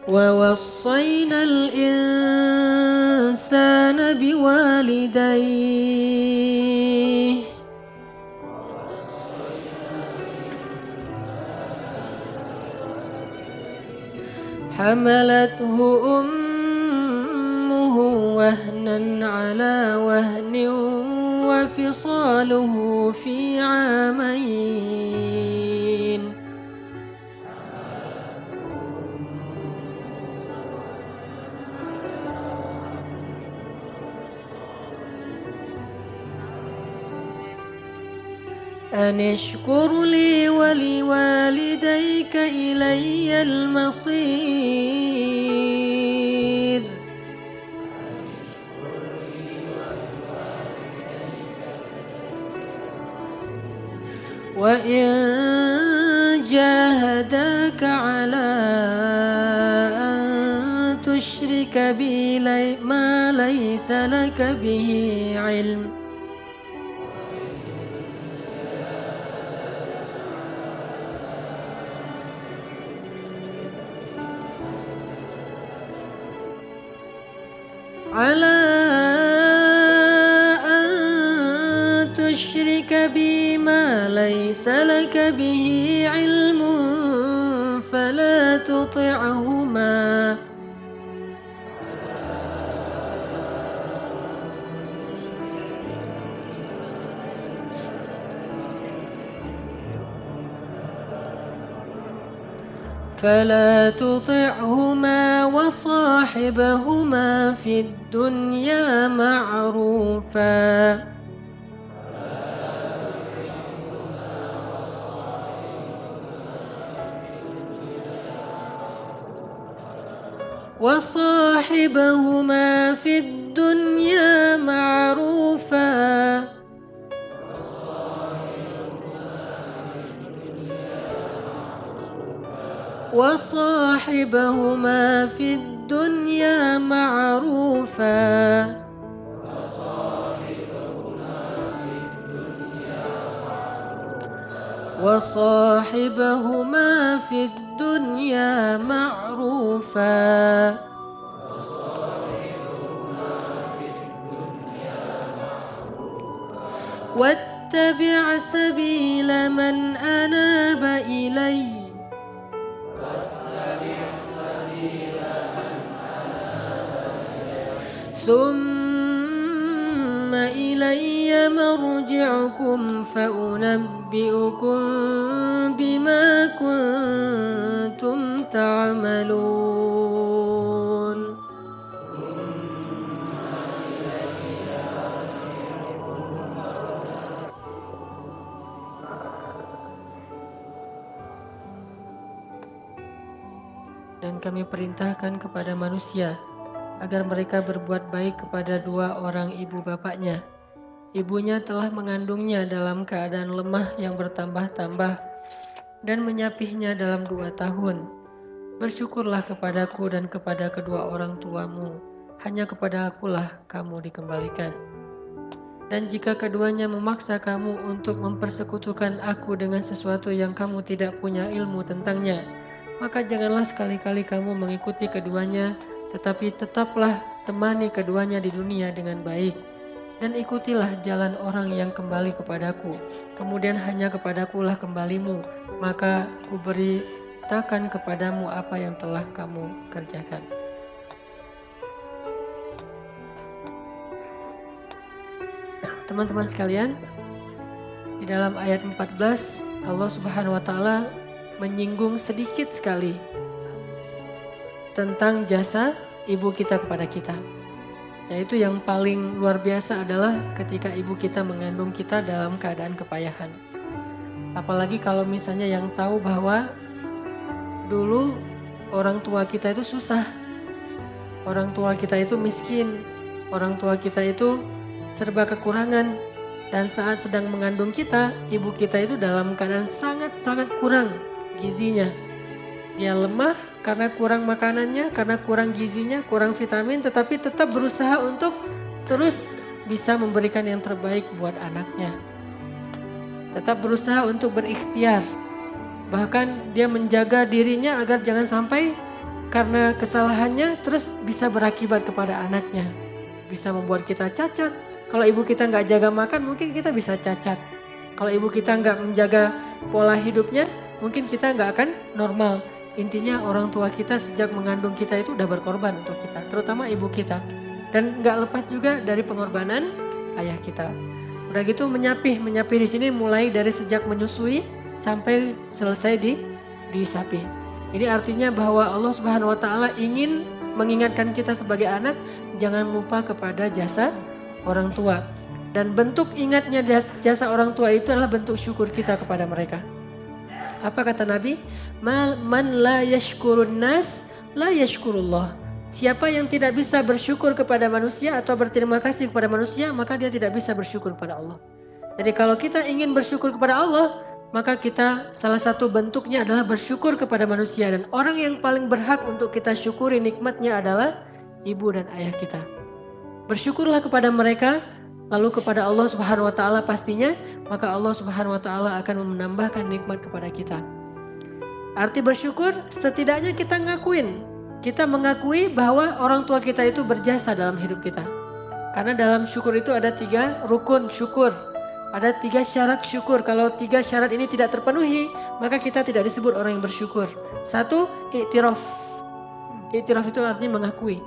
ووصينا الإنسان بوالديه حملته أمه وهنا على وهن وفصاله في عامين أن اشكر لي ولوالديك إلي المصير وإن جاهداك على أن تشرك بي ما ليس لك به علم على أن تشرك بي ما ليس لك به علم فلا تطعهما وصاحبهما في الدنيا معروفا وصاحبهما في الدنيا معروفا واتبع سبيل من أناب إلي ثم إلي مرجعكم فأنبئكم بما كنتم تعملون. Dan kami perintahkan kepada manusia agar mereka berbuat baik kepada dua orang ibu bapaknya. Ibunya telah mengandungnya dalam keadaan lemah yang bertambah-tambah dan menyapihnya dalam 2 tahun. Bersyukurlah kepadaku dan kepada kedua orang tuamu. Hanya kepada akulah kamu dikembalikan. Dan jika keduanya memaksa kamu untuk mempersekutukan aku dengan sesuatu yang kamu tidak punya ilmu tentangnya, maka janganlah sekali-kali kamu mengikuti keduanya, tetapi tetaplah temani keduanya di dunia dengan baik. Dan ikutilah jalan orang yang kembali kepadaku. Kemudian hanya kepadakulah kembalimu. Maka kuberitakan kepadamu apa yang telah kamu kerjakan. Teman-teman sekalian, di dalam ayat 14 Allah Subhanahu wa taala menyinggung sedikit sekali tentang jasa ibu kita kepada kita. Yaitu yang paling luar biasa adalah ketika ibu kita mengandung kita dalam keadaan kepayahan. Apalagi kalau misalnya yang tahu bahwa dulu orang tua kita itu susah. Orang tua kita itu miskin. Orang tua kita itu serba kekurangan. Dan saat sedang mengandung kita, ibu kita itu dalam keadaan sangat-sangat kurang gizinya. Dia lemah karena kurang makanannya, karena kurang gizinya, kurang vitamin, tetapi tetap berusaha untuk terus bisa memberikan yang terbaik buat anaknya. Tetap berusaha untuk berikhtiar. Bahkan dia menjaga dirinya agar jangan sampai karena kesalahannya terus bisa berakibat kepada anaknya. Bisa membuat kita cacat. Kalau ibu kita nggak jaga makan, mungkin kita bisa cacat. Kalau ibu kita nggak menjaga pola hidupnya, mungkin kita nggak akan normal. Intinya orang tua kita sejak mengandung kita itu udah berkorban untuk kita, terutama ibu kita. Dan nggak lepas juga dari pengorbanan ayah kita. Udah gitu menyapih di sini mulai dari sejak menyusui sampai selesai disapi. Ini artinya bahwa Allah Subhanahu wa taala ingin mengingatkan kita sebagai anak jangan lupa kepada jasa orang tua. Dan bentuk ingatnya jasa orang tua itu adalah bentuk syukur kita kepada mereka. Apa kata Nabi? Man la yashkurun nas la yashkurullah. Siapa yang tidak bisa bersyukur kepada manusia atau berterima kasih kepada manusia, maka dia tidak bisa bersyukur kepada Allah. Jadi kalau kita ingin bersyukur kepada Allah, maka kita salah satu bentuknya adalah bersyukur kepada manusia. Dan orang yang paling berhak untuk kita syukuri nikmatnya adalah ibu dan ayah kita. Bersyukurlah kepada mereka, lalu kepada Allah Subhanahu wa taala pastinya, maka Allah Subhanahu wa taala akan menambahkan nikmat kepada kita. Arti bersyukur, setidaknya kita mengakui bahwa orang tua kita itu berjasa dalam hidup kita. Karena dalam syukur itu ada 3 rukun syukur. Ada 3 syarat syukur. Kalau 3 syarat ini tidak terpenuhi, maka kita tidak disebut orang yang bersyukur. 1, i'tiraf. I'tiraf itu artinya mengakui.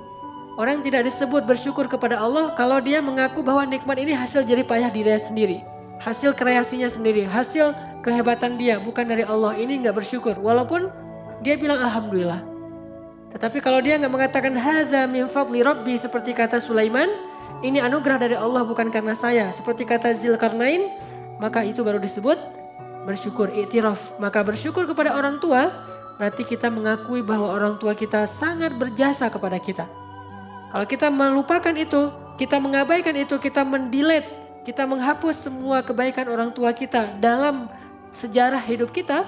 Orang tidak disebut bersyukur kepada Allah kalau dia mengaku bahwa nikmat ini hasil jerih payah dirinya sendiri. Hasil kreasinya sendiri, hasil kehebatan dia, bukan dari Allah. Ini nggak bersyukur, walaupun dia bilang Alhamdulillah. Tetapi kalau dia nggak mengatakan hadza min fadli Rabbi, seperti kata Sulaiman, ini anugerah dari Allah bukan karena saya, seperti kata Zulkarnain, maka itu baru disebut bersyukur, i'tiraf. Maka bersyukur kepada orang tua, berarti kita mengakui bahwa orang tua kita sangat berjasa kepada kita. Kalau kita melupakan itu, kita mengabaikan itu, kita mendelete, kita menghapus semua kebaikan orang tua kita dalam sejarah hidup kita,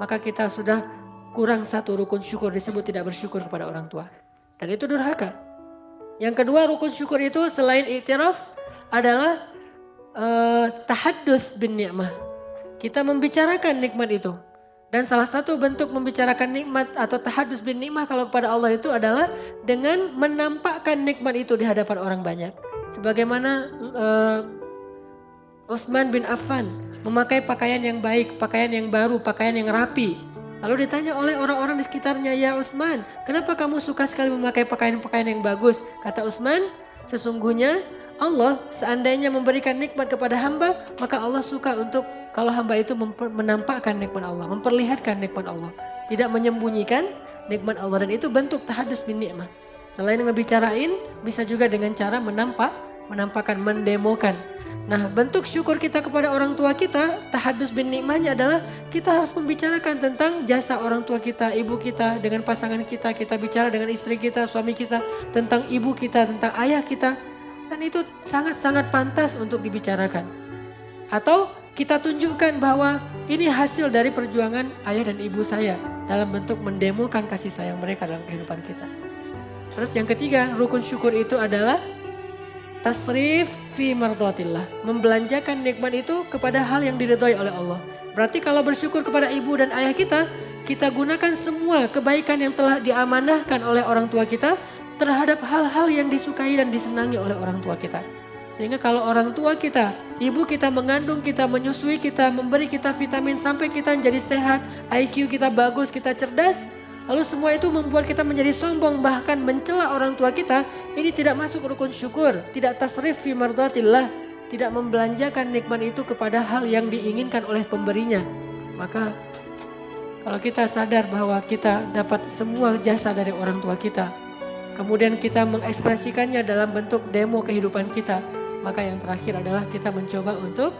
maka kita sudah kurang 1 rukun syukur, disebut tidak bersyukur kepada orang tua. Dan itu durhaka. Yang kedua rukun syukur itu selain i'tiraf adalah tahadduts bin ni'mah. Kita membicarakan nikmat itu. Dan salah satu bentuk membicarakan nikmat atau tahadduts bin ni'mah kalau kepada Allah itu adalah dengan menampakkan nikmat itu di hadapan orang banyak. Sebagaimana Utsman bin Affan memakai pakaian yang baik, pakaian yang baru, pakaian yang rapi. Lalu ditanya oleh orang-orang di sekitarnya, "Ya Utsman, kenapa kamu suka sekali memakai pakaian-pakaian yang bagus?" Kata Utsman, "Sesungguhnya Allah seandainya memberikan nikmat kepada hamba, maka Allah suka untuk kalau hamba itu menampakkan nikmat Allah, memperlihatkan nikmat Allah, tidak menyembunyikan nikmat Allah." Dan itu bentuk tahadduts bin ni'mah. Selain ngebicarain, bisa juga dengan cara menampakkan, mendemokan. Nah, bentuk syukur kita kepada orang tua kita, tahadduts bin ni'mahnya adalah kita harus membicarakan tentang jasa orang tua kita, ibu kita, dengan pasangan kita, kita bicara dengan istri kita, suami kita, tentang ibu kita, tentang ayah kita. Dan itu sangat-sangat pantas untuk dibicarakan. Atau kita tunjukkan bahwa ini hasil dari perjuangan ayah dan ibu saya dalam bentuk mendemokan kasih sayang mereka dalam kehidupan kita. Terus yang ketiga, rukun syukur itu adalah tasrif fi mardhatillah, membelanjakan nikmat itu kepada hal yang diridhoi oleh Allah. Berarti kalau bersyukur kepada ibu dan ayah kita, kita gunakan semua kebaikan yang telah diamanahkan oleh orang tua kita terhadap hal-hal yang disukai dan disenangi oleh orang tua kita. Sehingga kalau orang tua kita, ibu kita mengandung kita, menyusui kita, memberi kita vitamin sampai kita menjadi sehat, IQ kita bagus, kita cerdas, lalu semua itu membuat kita menjadi sombong, bahkan mencela orang tua kita, ini tidak masuk rukun syukur, tidak tasrif fi mardatillah, tidak membelanjakan nikmat itu kepada hal yang diinginkan oleh pemberinya. Maka kalau kita sadar bahwa kita dapat semua jasa dari orang tua kita, kemudian kita mengekspresikannya dalam bentuk demo kehidupan kita, maka yang terakhir adalah kita mencoba untuk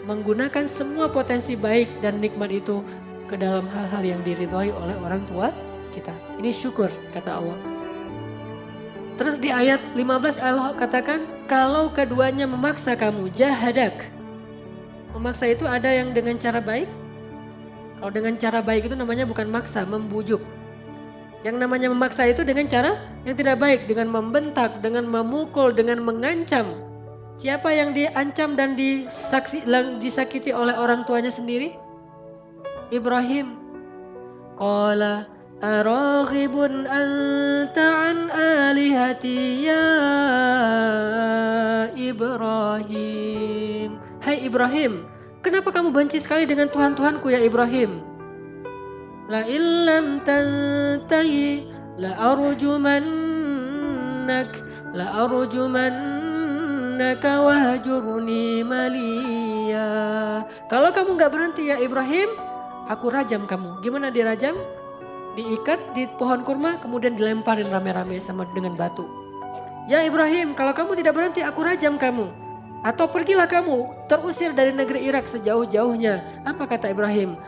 menggunakan semua potensi baik dan nikmat itu ke dalam hal-hal yang diridhoi oleh orang tua kita. Ini syukur, kata Allah. Terus di ayat 15 Allah katakan, kalau keduanya memaksa kamu, jahadak. Memaksa itu ada yang dengan cara baik. Kalau dengan cara baik itu namanya bukan maksa, membujuk. Yang namanya memaksa itu dengan cara yang tidak baik, dengan membentak, dengan memukul, dengan mengancam. Siapa yang diancam dan disakiti oleh orang tuanya sendiri? Ibrahim. Qala araghibun anta an alihati ya Ibrahim. Hai Ibrahim, kenapa kamu benci sekali dengan Tuhan-Tuhanku ya Ibrahim? La illam tantahi la arjumannaka wahjurni maliya. Kalau kamu gak berhenti ya Ibrahim, aku rajam kamu. Gimana dirajam? Diikat di pohon kurma, kemudian dilemparin rame-rame sama dengan batu. Ya Ibrahim, kalau kamu tidak berhenti, aku rajam kamu. Atau pergilah kamu, terusir dari negeri Irak sejauh-jauhnya. Apa kata Ibrahim?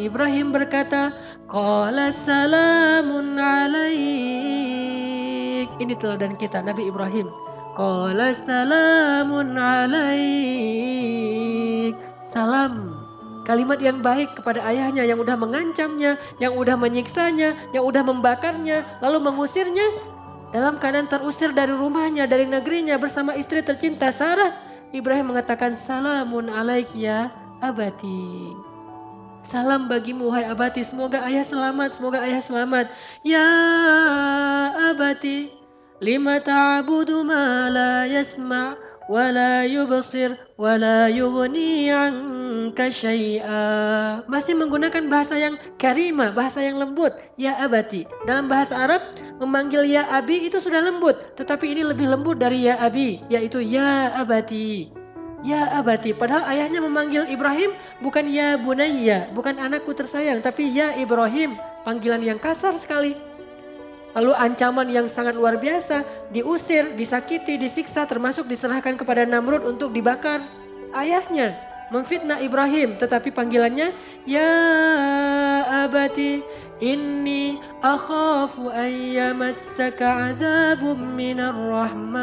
Ibrahim berkata, Qala salamun alaik. Ini teladan kita, Nabi Ibrahim. Qala salamun alaik. Salam. Kalimat yang baik kepada ayahnya yang udah mengancamnya, yang udah menyiksanya, yang udah membakarnya, lalu mengusirnya. Dalam keadaan terusir dari rumahnya, dari negerinya bersama istri tercinta Sarah. Ibrahim mengatakan, salamun alaik ya abati. Salam bagimu hai abati, semoga ayah selamat, semoga ayah selamat. Ya abati, lima ta'budu ma la yasma' wa la yubsir wa la yughni anka syai'a. Masih menggunakan bahasa yang karimah, bahasa yang lembut. Ya abati. Dalam bahasa Arab memanggil ya abi itu sudah lembut, tetapi ini lebih lembut dari ya abi, yaitu ya abati. Ya abati, padahal ayahnya memanggil Ibrahim bukan ya bunayya, bukan anakku tersayang, tapi ya Ibrahim, panggilan yang kasar sekali. Lalu ancaman yang sangat luar biasa, diusir, disakiti, disiksa, termasuk diserahkan kepada Namrud untuk dibakar. Ayahnya memfitnah Ibrahim, tetapi panggilannya ya abati inni akhafu an yamassaka adzabun minar rahman.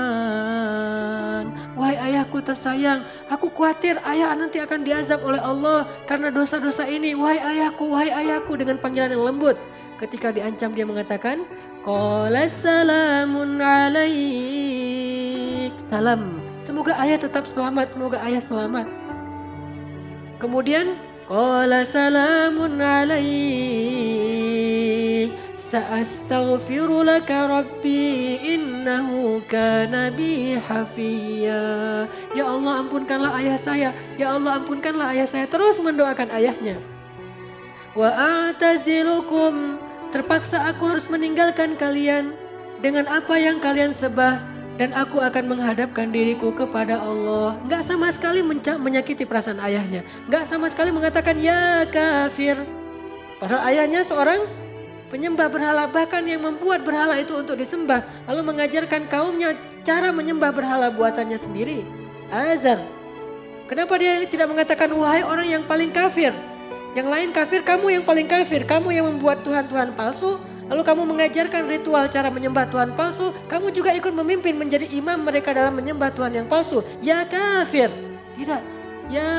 Wahai ayahku tersayang, aku khawatir ayah nanti akan diazab oleh Allah karena dosa-dosa ini. Wahai ayahku, dengan panggilan yang lembut. Ketika diancam dia mengatakan, Qala salamun alaik. Salam. Semoga ayah tetap selamat, semoga ayah selamat. Kemudian Qala salamun alaik. Sa'astaghfiru laka rabbi innahu kana bi hafiya. Ya Allah, ampunkanlah ayah saya. Ya Allah, ampunkanlah ayah saya. Terus mendoakan ayahnya. Wa a'tazilukum. Terpaksa aku harus meninggalkan kalian dengan apa yang kalian sebah, dan aku akan menghadapkan diriku kepada Allah. Gak sama sekali menyakiti perasaan ayahnya. Gak sama sekali mengatakan ya kafir. Padahal ayahnya seorang penyembah berhala, bahkan yang membuat berhala itu untuk disembah, lalu mengajarkan kaumnya cara menyembah berhala buatannya sendiri. Azar. Kenapa dia tidak mengatakan wahai orang yang paling kafir? Yang lain kafir, kamu yang paling kafir. Kamu yang membuat Tuhan-Tuhan palsu, lalu kamu mengajarkan ritual cara menyembah Tuhan palsu. Kamu juga ikut memimpin menjadi imam mereka dalam menyembah Tuhan yang palsu. Ya kafir. Tidak. Ya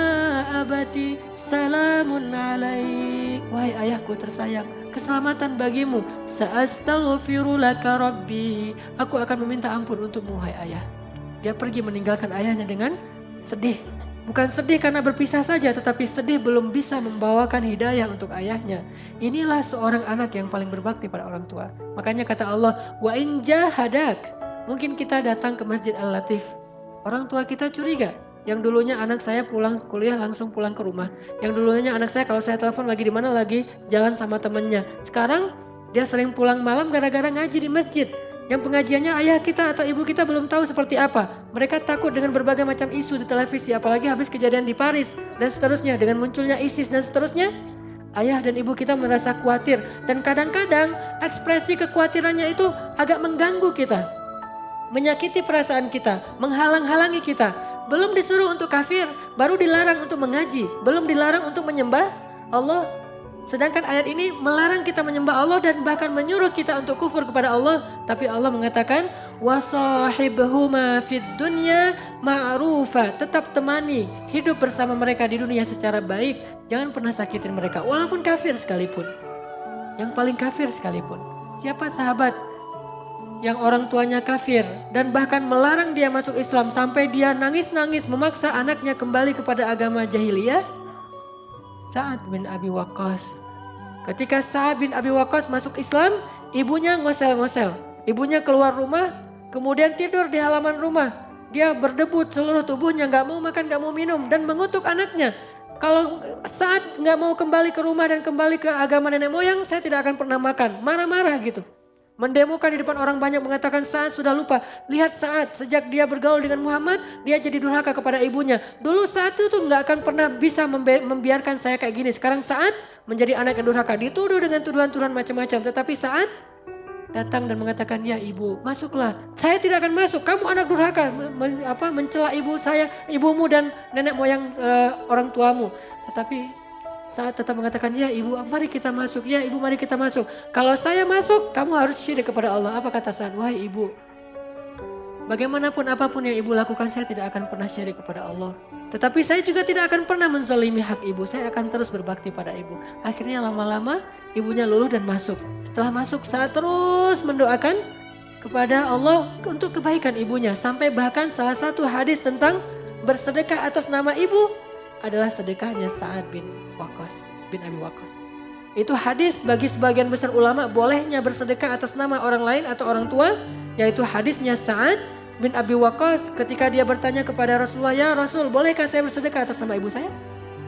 abati salamun alaik. Wahai ayahku tersayang, keselamatan bagimu. Sa'astaghfiru laka rabbi. Aku akan meminta ampun untukmu wahai ayah. Dia pergi meninggalkan ayahnya dengan sedih. Bukan sedih karena berpisah saja, tetapi sedih belum bisa membawakan hidayah untuk ayahnya. Inilah seorang anak yang paling berbakti pada orang tua. Makanya kata Allah, wa in jahadak, Mungkin kita datang ke Masjid Al-Latif. Orang tua kita curiga. Yang dulunya anak saya pulang kuliah langsung pulang ke rumah. Yang dulunya anak saya kalau saya telepon lagi di mana, lagi jalan sama temennya. Sekarang dia sering pulang malam gara-gara ngaji di masjid. Yang pengajiannya ayah kita atau ibu kita belum tahu seperti apa. Mereka takut dengan berbagai macam isu di televisi, apalagi habis kejadian di Paris dan seterusnya, dengan munculnya ISIS dan seterusnya. Ayah dan ibu kita merasa khawatir, dan kadang-kadang ekspresi kekhawatirannya itu agak mengganggu kita, menyakiti perasaan kita, menghalang-halangi kita. Belum disuruh untuk kafir, baru dilarang untuk mengaji, belum dilarang untuk menyembah Allah. Sedangkan ayat ini melarang kita menyembah Allah dan bahkan menyuruh kita untuk kufur kepada Allah. Tapi Allah mengatakan, wasahibhuma fid dunya ma'rufa. Tetap temani, hidup bersama mereka di dunia secara baik. Jangan pernah sakitin mereka, walaupun kafir sekalipun. Yang paling kafir sekalipun. Siapa sahabat yang orang tuanya kafir dan bahkan melarang dia masuk Islam sampai dia nangis-nangis memaksa anaknya kembali kepada agama jahiliyah? Sa'ad bin Abi Waqqas. Ketika Sa'ad bin Abi Waqqas masuk Islam, ibunya ngosel-ngosel. Ibunya keluar rumah, kemudian tidur di halaman rumah. Dia berdebut seluruh tubuhnya, gak mau makan, gak mau minum, dan mengutuk anaknya. Kalau Sa'ad gak mau kembali ke rumah dan kembali ke agama nenek moyang, saya tidak akan pernah makan. Marah-marah gitu. Mendemokan di depan orang banyak, mengatakan Sa'ad sudah lupa. Lihat Sa'ad, sejak dia bergaul dengan Muhammad, dia jadi durhaka kepada ibunya. Dulu Sa'ad itu gak akan pernah bisa membiarkan saya kayak gini. Sekarang Sa'ad menjadi anak yang durhaka, dituduh dengan tuduhan-tuduhan macam-macam. Tetapi Sa'ad datang dan mengatakan, ya ibu, masuklah. Saya tidak akan masuk, kamu anak durhaka, mencela ibu saya, ibumu dan nenek moyang orang tuamu. Tetapi Sa'ad tetap mengatakan, ya ibu, mari kita masuk, ya ibu, mari kita masuk. Kalau saya masuk, kamu harus syirik kepada Allah. Apa kata Sa'ad? Wahai ibu, bagaimanapun apapun yang ibu lakukan, saya tidak akan pernah syirik kepada Allah. Tetapi saya juga tidak akan pernah menzalimi hak ibu, saya akan terus berbakti pada ibu. Akhirnya lama-lama ibunya luluh dan masuk. Setelah masuk, Sa'ad terus mendoakan kepada Allah untuk kebaikan ibunya. Sampai bahkan salah satu hadis tentang bersedekah atas nama ibu adalah sedekahnya Sa'ad bin Abi Waqqas. Itu hadis bagi sebagian besar ulama, bolehnya bersedekah atas nama orang lain atau orang tua, yaitu hadisnya Sa'ad bin Abi Waqqas ketika dia bertanya kepada Rasulullah, ya Rasul, bolehkah saya bersedekah atas nama ibu saya?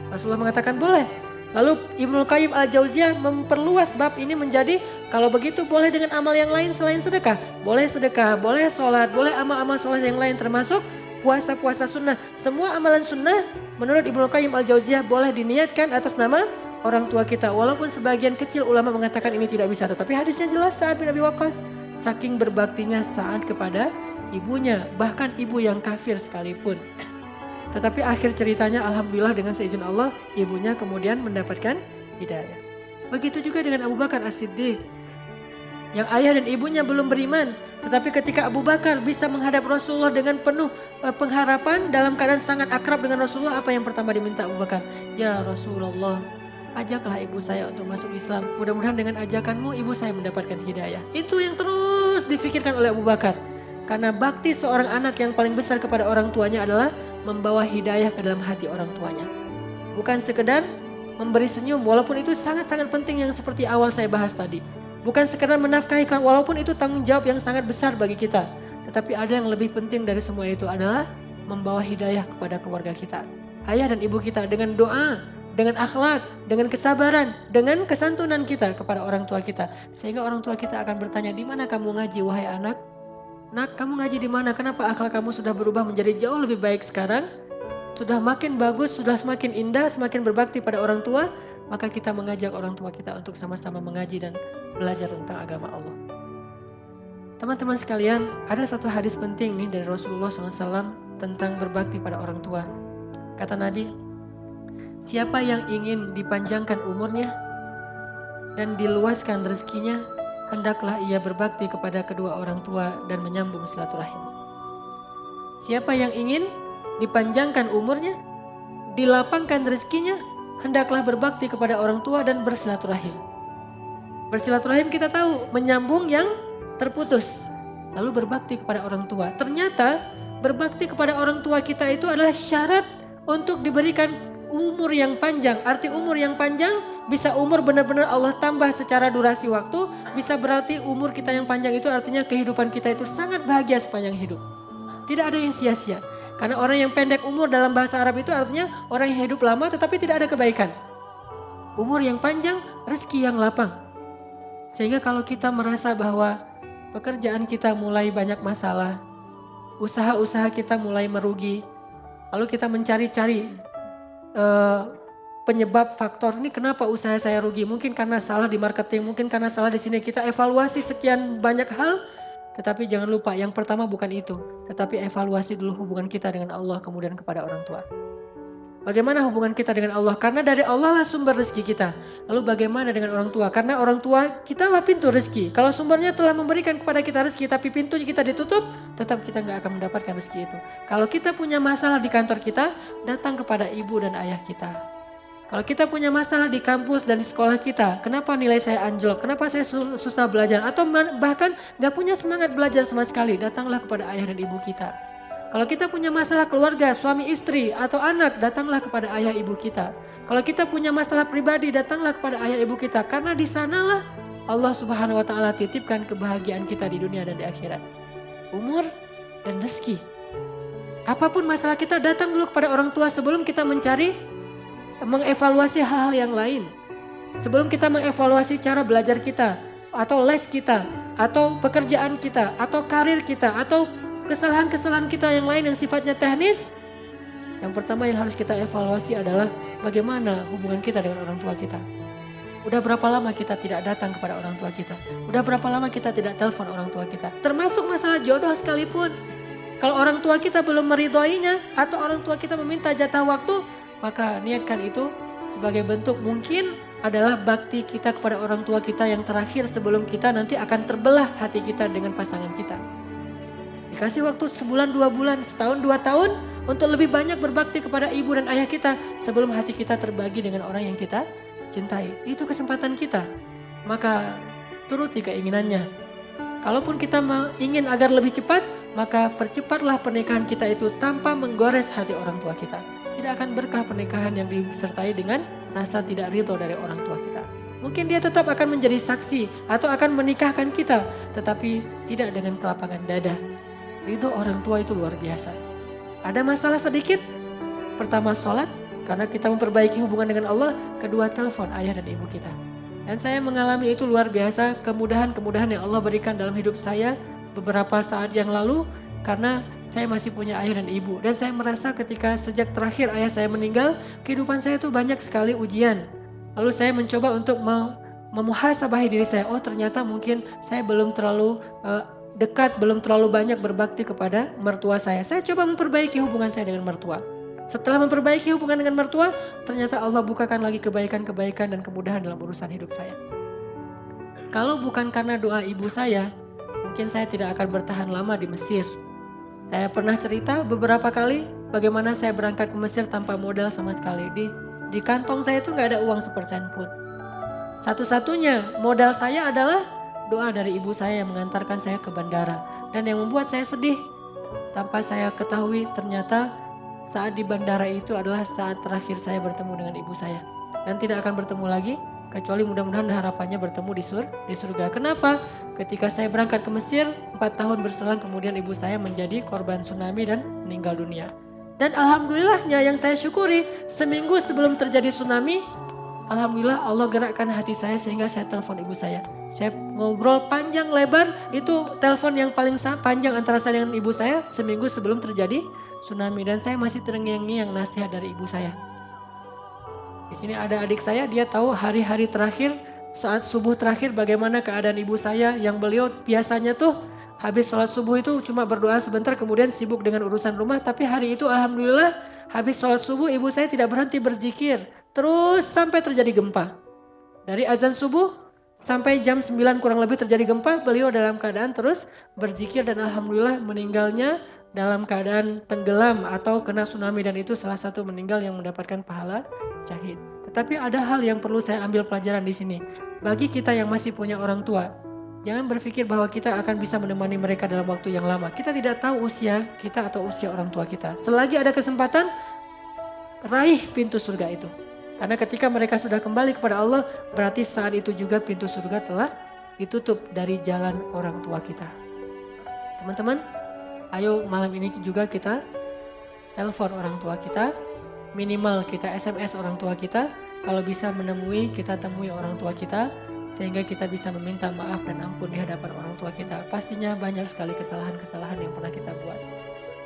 Rasulullah mengatakan boleh. Lalu Ibnu Qayyim Al-Jauziyah memperluas bab ini menjadi, kalau begitu boleh dengan amal yang lain selain sedekah. Boleh sedekah, boleh sholat, boleh amal-amal sholat yang lain termasuk puasa-puasa sunnah. Semua amalan sunnah menurut Ibnu Qayyim Al-Jauziyah boleh diniatkan atas nama orang tua kita. Walaupun sebagian kecil ulama mengatakan ini tidak bisa. Tetapi hadisnya jelas, Sa'ad bin Abi Waqqas saking berbaktinya Sa'ad kepada ibunya. Bahkan ibu yang kafir sekalipun. Tetapi akhir ceritanya alhamdulillah dengan seizin Allah, ibunya kemudian mendapatkan hidayah. Begitu juga dengan Abu Bakar As-Siddiq. Yang ayah dan ibunya belum beriman. Tetapi ketika Abu Bakar bisa menghadap Rasulullah dengan penuh pengharapan, dalam keadaan sangat akrab dengan Rasulullah, apa yang pertama diminta Abu Bakar? Ya Rasulullah, ajaklah ibu saya untuk masuk Islam. Mudah-mudahan dengan ajakanmu ibu saya mendapatkan hidayah. Itu yang terus difikirkan oleh Abu Bakar. Karena bakti seorang anak yang paling besar kepada orang tuanya adalah membawa hidayah ke dalam hati orang tuanya. Bukan sekedar memberi senyum, walaupun itu sangat-sangat penting yang seperti awal saya bahas tadi. Bukan sekedar menafkahikan, walaupun itu tanggung jawab yang sangat besar bagi kita. Tetapi ada yang lebih penting dari semua itu adalah membawa hidayah kepada keluarga kita. Ayah dan ibu kita dengan doa, dengan akhlak, dengan kesabaran, dengan kesantunan kita kepada orang tua kita. Sehingga orang tua kita akan bertanya, di mana kamu ngaji wahai anak? Nak, kamu ngaji di mana? Kenapa akhlak kamu sudah berubah menjadi jauh lebih baik sekarang? Sudah makin bagus, sudah semakin indah, semakin berbakti pada orang tua. Maka kita mengajak orang tua kita untuk sama-sama mengaji dan belajar tentang agama Allah. Teman-teman sekalian, ada satu hadis penting nih dari Rasulullah SAW tentang berbakti pada orang tua. Kata Nabi, siapa yang ingin dipanjangkan umurnya dan diluaskan rezekinya, hendaklah ia berbakti kepada kedua orang tua dan menyambung silaturahim. Siapa yang ingin dipanjangkan umurnya, dilapangkan rezekinya, hendaklah berbakti kepada orang tua dan bersilaturahim. Bersilaturahim kita tahu, menyambung yang terputus. Lalu berbakti kepada orang tua. Ternyata berbakti kepada orang tua kita itu adalah syarat untuk diberikan umur yang panjang. Arti umur yang panjang, bisa umur benar-benar Allah tambah secara durasi waktu, bisa berarti umur kita yang panjang itu artinya kehidupan kita itu sangat bahagia sepanjang hidup. Tidak ada yang sia-sia. Karena orang yang pendek umur dalam bahasa Arab itu artinya orang yang hidup lama tetapi tidak ada kebaikan. Umur yang panjang, rezeki yang lapang. Sehingga kalau kita merasa bahwa pekerjaan kita mulai banyak masalah, usaha-usaha kita mulai merugi, lalu kita mencari-cari penyebab faktor ini kenapa usaha saya rugi, mungkin karena salah di marketing, mungkin karena salah di sini, kita evaluasi sekian banyak hal, tetapi jangan lupa yang pertama bukan itu, tetapi evaluasi dulu hubungan kita dengan Allah kemudian kepada orang tua. Bagaimana hubungan kita dengan Allah? Karena dari Allah lah sumber rezeki kita. Lalu bagaimana dengan orang tua? Karena orang tua kita lah pintu rezeki. Kalau sumbernya telah memberikan kepada kita rezeki tapi pintunya kita ditutup, tetap kita nggak akan mendapatkan rezeki itu. Kalau kita punya masalah di kantor kita, datang kepada ibu dan ayah kita. Kalau kita punya masalah di kampus dan di sekolah kita, kenapa nilai saya anjlok? Kenapa saya susah belajar? Atau bahkan nggak punya semangat belajar sama sekali, datanglah kepada ayah dan ibu kita. Kalau kita punya masalah keluarga, suami istri atau anak, datanglah kepada ayah ibu kita. Kalau kita punya masalah pribadi, datanglah kepada ayah ibu kita. Karena di sanalah Allah Subhanahu wa Ta'ala titipkan kebahagiaan kita di dunia dan di akhirat. Umur dan rezeki. Apapun masalah kita, datang dulu kepada orang tua sebelum kita mengevaluasi hal-hal yang lain. Sebelum kita mengevaluasi cara belajar kita, atau les kita, atau pekerjaan kita, atau karir kita, atau kesalahan-kesalahan kita yang lain yang sifatnya teknis, yang pertama yang harus kita evaluasi adalah bagaimana hubungan kita dengan orang tua kita. Udah berapa lama kita tidak datang kepada orang tua kita? Udah berapa lama kita tidak telepon orang tua kita? Termasuk masalah jodoh sekalipun. Kalau orang tua kita belum meridhoinya atau orang tua kita meminta jatah waktu, maka niatkan itu sebagai bentuk mungkin adalah bakti kita kepada orang tua kita yang terakhir sebelum kita nanti akan terbelah hati kita dengan pasangan kita. Dikasih waktu sebulan, 2 bulan, setahun, 2 tahun untuk lebih banyak berbakti kepada ibu dan ayah kita sebelum hati kita terbagi dengan orang yang kita cintai. Itu kesempatan kita. Maka turuti keinginannya. Kalaupun kita ingin agar lebih cepat, maka percepatlah pernikahan kita itu tanpa menggores hati orang tua kita. Tidak akan berkah pernikahan yang disertai dengan rasa tidak ridho dari orang tua kita. Mungkin dia tetap akan menjadi saksi atau akan menikahkan kita, tetapi tidak dengan kelapangan dada. Ridho orang tua itu luar biasa. Ada masalah sedikit, pertama sholat, karena kita memperbaiki hubungan dengan Allah. Kedua, telepon ayah dan ibu kita. Dan saya mengalami itu luar biasa, kemudahan-kemudahan yang Allah berikan dalam hidup saya beberapa saat yang lalu, karena saya masih punya ayah dan ibu. Dan saya merasa ketika sejak terakhir ayah saya meninggal, kehidupan saya itu banyak sekali ujian. Lalu saya mencoba untuk memuhasabahi diri saya. Oh, ternyata mungkin saya belum terlalu dekat, belum terlalu banyak berbakti kepada mertua saya. Saya coba memperbaiki hubungan saya dengan mertua. Setelah memperbaiki hubungan dengan mertua, ternyata Allah bukakan lagi kebaikan-kebaikan dan kemudahan dalam urusan hidup saya. Kalau bukan karena doa ibu saya, mungkin saya tidak akan bertahan lama di Mesir. Saya pernah cerita beberapa kali bagaimana saya berangkat ke Mesir tanpa modal sama sekali. Di kantong saya itu nggak ada uang sepersen pun. Satu-satunya modal saya adalah doa dari ibu saya yang mengantarkan saya ke bandara. Dan yang membuat saya sedih, tanpa saya ketahui ternyata saat di bandara itu adalah saat terakhir saya bertemu dengan ibu saya. Dan tidak akan bertemu lagi, kecuali mudah-mudahan harapannya bertemu di surga. Kenapa? Ketika saya berangkat ke Mesir, 4 tahun berselang kemudian ibu saya menjadi korban tsunami dan meninggal dunia. Dan alhamdulillahnya yang saya syukuri, seminggu sebelum terjadi tsunami, alhamdulillah Allah gerakkan hati saya sehingga saya telepon ibu saya. Saya ngobrol panjang lebar, itu telepon yang paling panjang antara saya dengan ibu saya seminggu sebelum terjadi tsunami. Dan saya masih terngiang-ngiang nasihat dari ibu saya. Di sini ada adik saya, dia tahu hari-hari terakhir, saat subuh terakhir bagaimana keadaan ibu saya, yang beliau biasanya tuh habis sholat subuh itu cuma berdoa sebentar kemudian sibuk dengan urusan rumah. Tapi hari itu alhamdulillah habis sholat subuh ibu saya tidak berhenti berzikir. Terus sampai terjadi gempa. Dari azan subuh sampai jam 9 kurang lebih terjadi gempa, beliau dalam keadaan terus berzikir dan alhamdulillah meninggalnya dalam keadaan tenggelam atau kena tsunami, dan itu salah satu meninggal yang mendapatkan pahala syahid. Tetapi ada hal yang perlu saya ambil pelajaran di sini. Bagi kita yang masih punya orang tua, jangan berpikir bahwa kita akan bisa menemani mereka dalam waktu yang lama. Kita tidak tahu usia kita atau usia orang tua kita. Selagi ada kesempatan, raih pintu surga itu. Karena ketika mereka sudah kembali kepada Allah, berarti saat itu juga pintu surga telah ditutup dari jalan orang tua kita. Teman-teman, ayo malam ini juga kita telepon orang tua kita, minimal kita SMS orang tua kita, kalau bisa menemui, kita temui orang tua kita, sehingga kita bisa meminta maaf dan ampun di hadapan orang tua kita. Pastinya banyak sekali kesalahan-kesalahan yang pernah kita buat.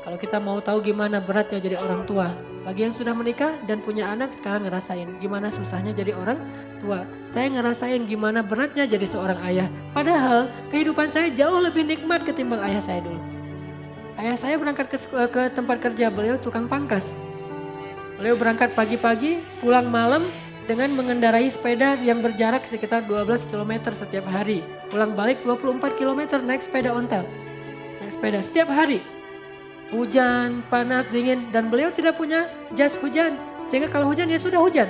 Kalau kita mau tahu gimana beratnya jadi orang tua, bagi yang sudah menikah dan punya anak sekarang ngerasain gimana susahnya jadi orang tua. Saya ngerasain gimana beratnya jadi seorang ayah. Padahal kehidupan saya jauh lebih nikmat ketimbang ayah saya dulu. Ayah saya berangkat ke tempat kerja, beliau tukang pangkas. Beliau berangkat pagi-pagi, pulang malam dengan mengendarai sepeda yang berjarak sekitar 12 km setiap hari. Pulang balik 24 km naik sepeda ontel. Naik sepeda setiap hari. Hujan, panas, dingin, dan beliau tidak punya jas hujan. Sehingga kalau hujan ya sudah hujan.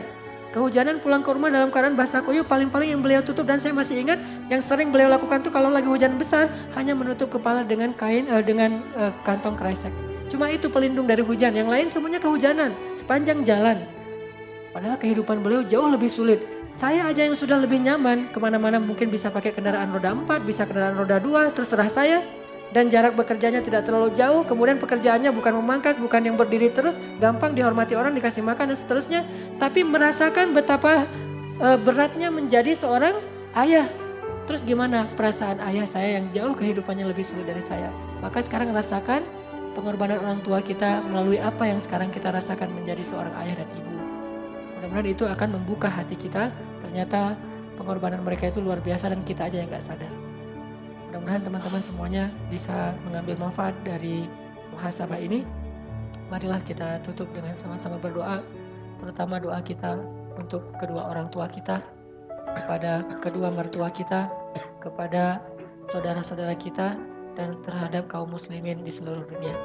Kehujanan pulang ke rumah dalam keadaan basah kuyup, paling-paling yang beliau tutup, dan saya masih ingat yang sering beliau lakukan tuh kalau lagi hujan besar hanya menutup kepala dengan kain kantong kresek. Cuma itu pelindung dari hujan, yang lain semuanya kehujanan sepanjang jalan. Padahal kehidupan beliau jauh lebih sulit. Saya aja yang sudah lebih nyaman, kemana-mana mungkin bisa pakai kendaraan roda 4, bisa kendaraan roda 2, terserah saya. Dan jarak bekerjanya tidak terlalu jauh, kemudian pekerjaannya bukan memangkas, bukan yang berdiri terus, gampang dihormati orang, dikasih makan dan seterusnya. Tapi merasakan betapa beratnya menjadi seorang ayah. Terus gimana perasaan ayah saya yang jauh kehidupannya lebih sulit dari saya. Maka sekarang rasakan pengorbanan orang tua kita melalui apa yang sekarang kita rasakan menjadi seorang ayah dan ibu. Mudah-mudahan itu akan membuka hati kita. Ternyata pengorbanan mereka itu luar biasa dan kita aja yang gak sadar. Mudah-mudahan teman-teman semuanya bisa mengambil manfaat dari muhasabah ini. Marilah kita tutup dengan sama-sama berdoa, terutama doa kita untuk kedua orang tua kita, kepada kedua mertua kita, kepada saudara-saudara kita, dan terhadap kaum muslimin di seluruh dunia.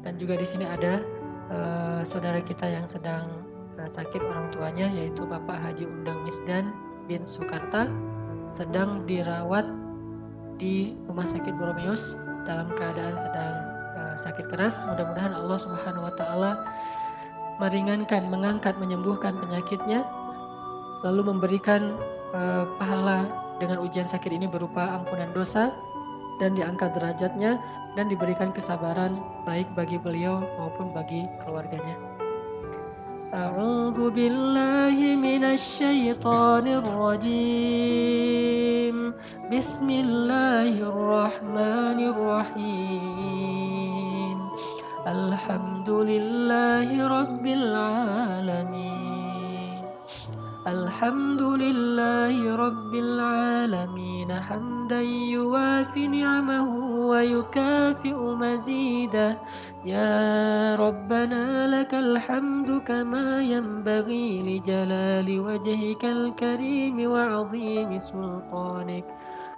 Dan juga di sini ada saudara kita yang sedang sakit orang tuanya, yaitu Bapak Haji Undang Misdan bin Sukarta, sedang dirawat di Rumah Sakit Boromeus dalam keadaan sedang sakit keras. Mudah-mudahan Allah Subhanahu wa taala meringankan, mengangkat, menyembuhkan penyakitnya, lalu memberikan pahala dengan ujian sakit ini berupa ampunan dosa dan diangkat derajatnya dan diberikan kesabaran baik bagi beliau maupun bagi keluarganya. A'udzu billahi minasy syaithanir rajim. Bismillahirrahmanirrahim. Alhamdulillahi rabbil alamin. Alhamdulillahi rabbil alamin hamdan yuwafi ni'amahu wa yukafi'u mazidah. يا ربنا لك الحمد كما ينبغي لجلال وجهك الكريم وعظيم سلطانك.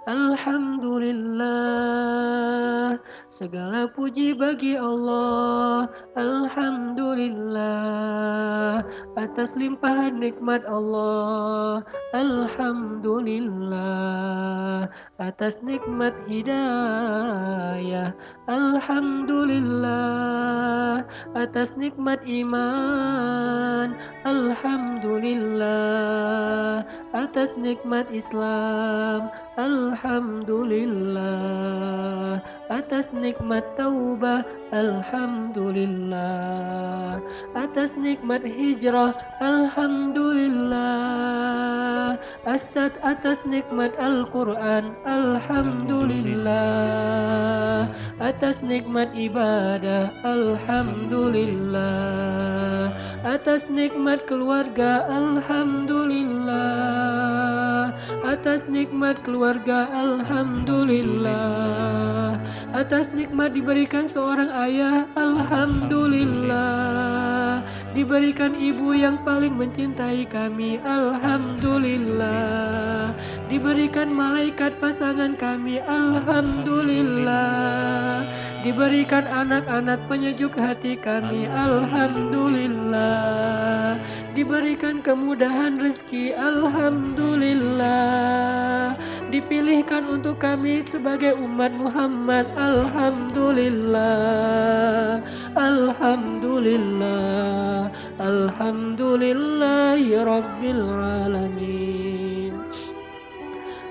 Alhamdulillah, segala puji bagi Allah. Alhamdulillah, atas limpahan nikmat Allah. Alhamdulillah, atas nikmat hidayah. Alhamdulillah, atas nikmat iman. Alhamdulillah, atas nikmat Islam. Alhamdulillah, atas nikmat taubah. Alhamdulillah, atas nikmat hijrah. Alhamdulillah, atas nikmat Al-Quran. Alhamdulillah, atas nikmat ibadah. Alhamdulillah, atas nikmat keluarga. Alhamdulillah, atas nikmat keluarga. Alhamdulillah, atas nikmat diberikan seorang ayah. Alhamdulillah, diberikan ibu yang paling mencintai kami. Alhamdulillah, diberikan malaikat pasangan kami. Alhamdulillah, diberikan anak-anak penyejuk hati kami. Alhamdulillah, diberikan kemudahan rezeki. Alhamdulillah, dipilihkan untuk kami sebagai umat Muhammad. Alhamdulillah, Alhamdulillah, Alhamdulillahi Rabbil Alamin.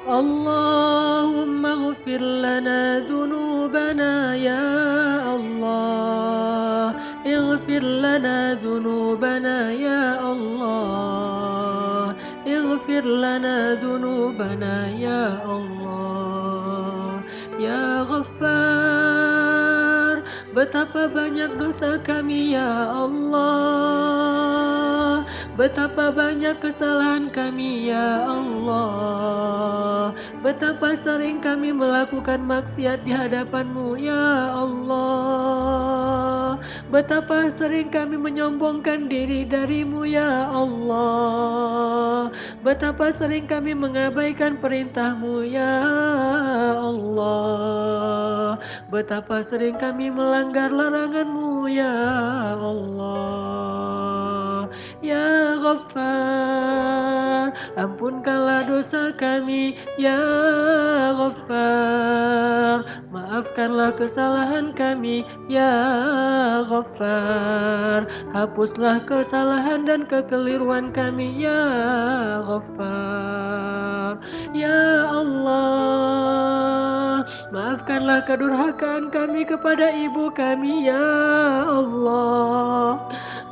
Allahumma ighfir lana dhunubana ya Allah, ighfir lana dhunubana ya Allah, ighfir lana dhunubana ya Allah. Ya Ghaffar, betapa banyak dosa kami ya Allah, betapa banyak kesalahan kami ya Allah, betapa sering kami melakukan maksiat di hadapan-Mu ya Allah, betapa sering kami menyombongkan diri dari-Mu ya Allah, betapa sering kami mengabaikan perintah-Mu ya Allah, betapa sering kami melanggar larangan-Mu ya Allah. Ya Ghaffar, ampunkanlah dosa kami ya Ghaffar, maafkanlah kesalahan kami ya Ghaffar, hapuslah kesalahan dan kekeliruan kami ya Ghaffar. Ya Allah, maafkanlah kedurhakaan kami kepada ibu kami ya Allah,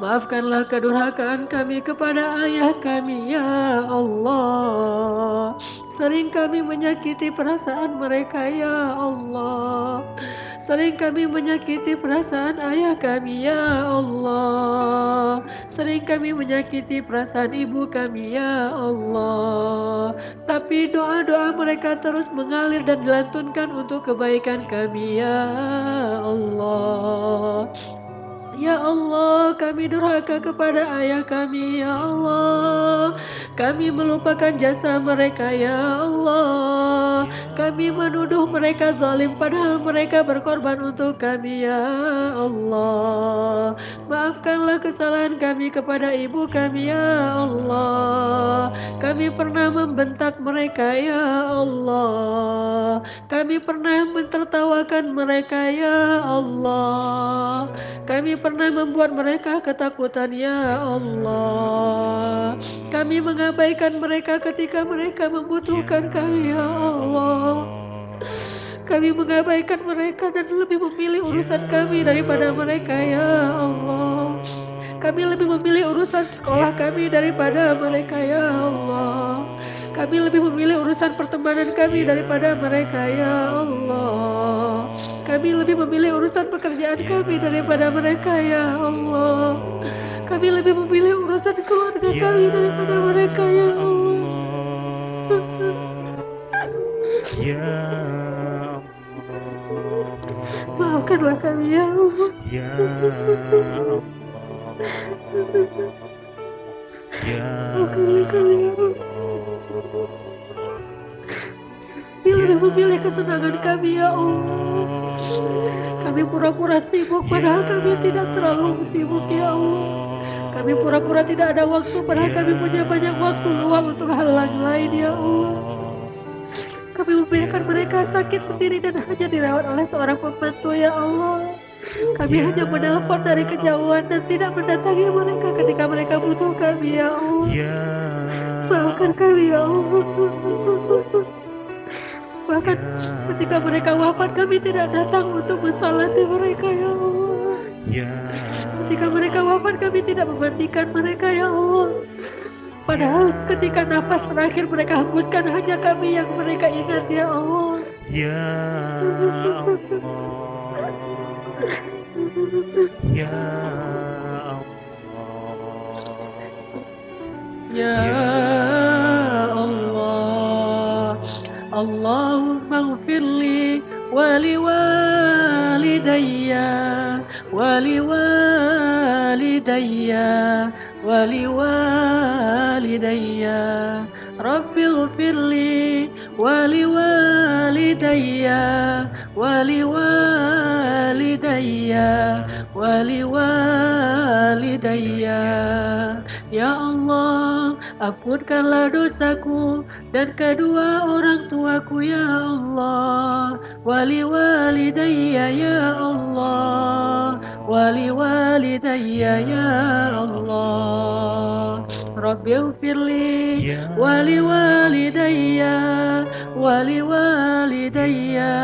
maafkanlah kedurhakaan kami kepada ayah kami ya Allah. Sering kami menyakiti perasaan mereka ya Allah, sering kami menyakiti perasaan ayah kami ya Allah, sering kami menyakiti perasaan ibu kami ya Allah. Tapi doa-doa mereka terus mengalir dan dilantunkan untuk kebaikan kami ya Allah. Ya Allah, kami durhaka kepada ayah kami ya Allah, kami melupakan jasa mereka ya Allah, kami menuduh mereka zalim padahal mereka berkorban untuk kami ya Allah. Maafkanlah kesalahan kami kepada ibu kami ya Allah, kami pernah membentak mereka ya Allah, kami pernah mentertawakan mereka ya Allah, kami pernah membuat mereka ketakutan ya Allah, kami mengabaikan mereka ketika mereka membutuhkan kami ya Allah, kami mengabaikan mereka dan lebih memilih urusan kami daripada mereka ya Allah, kami lebih memilih urusan sekolah kami daripada mereka ya Allah, kami lebih memilih urusan pertemanan kami daripada mereka ya Allah, kami lebih memilih urusan pekerjaan kami daripada mereka ya Allah, kami lebih memilih urusan keluarga kami daripada mereka ya Allah. Ya Maafkanlah kami ya Allah. Ya Maafkanlah kami ya Allah. Kami lebih memilih kesenangan kami ya Allah. Kami pura-pura sibuk padahal kami tidak terlalu sibuk ya Allah. Kami pura-pura tidak ada waktu padahal kami punya banyak waktu luang untuk hal lain ya Allah. Kami membiarkan mereka sakit sendiri dan hanya dirawat oleh seorang pembantu ya Allah. Kami hanya menelpon dari kejauhan dan tidak mendatangi mereka ketika mereka butuh kami ya Allah. Maafkan kami ya Allah. Bahkan ketika mereka wafat kami tidak datang untuk mensalati mereka ya Allah. Ketika mereka wafat kami tidak memandikan mereka ya Allah. Padahal ketika nafas terakhir mereka hembuskan hanya kami yang mereka ingat ya Allah. Ya Allah. Ya Allah, Allahumma ighfirli wali walidayya wali walidayya wali walidayya Rabbi ighfirli wali walidayya wali walidayya wali walidayya. Ya Allah, ampunkanlah dosaku dan kedua orang tuaku ya Allah, wali walidayya ya Allah, wali walidayya ya Allah. Rabbi ighfirli wali walidayya wali walidayya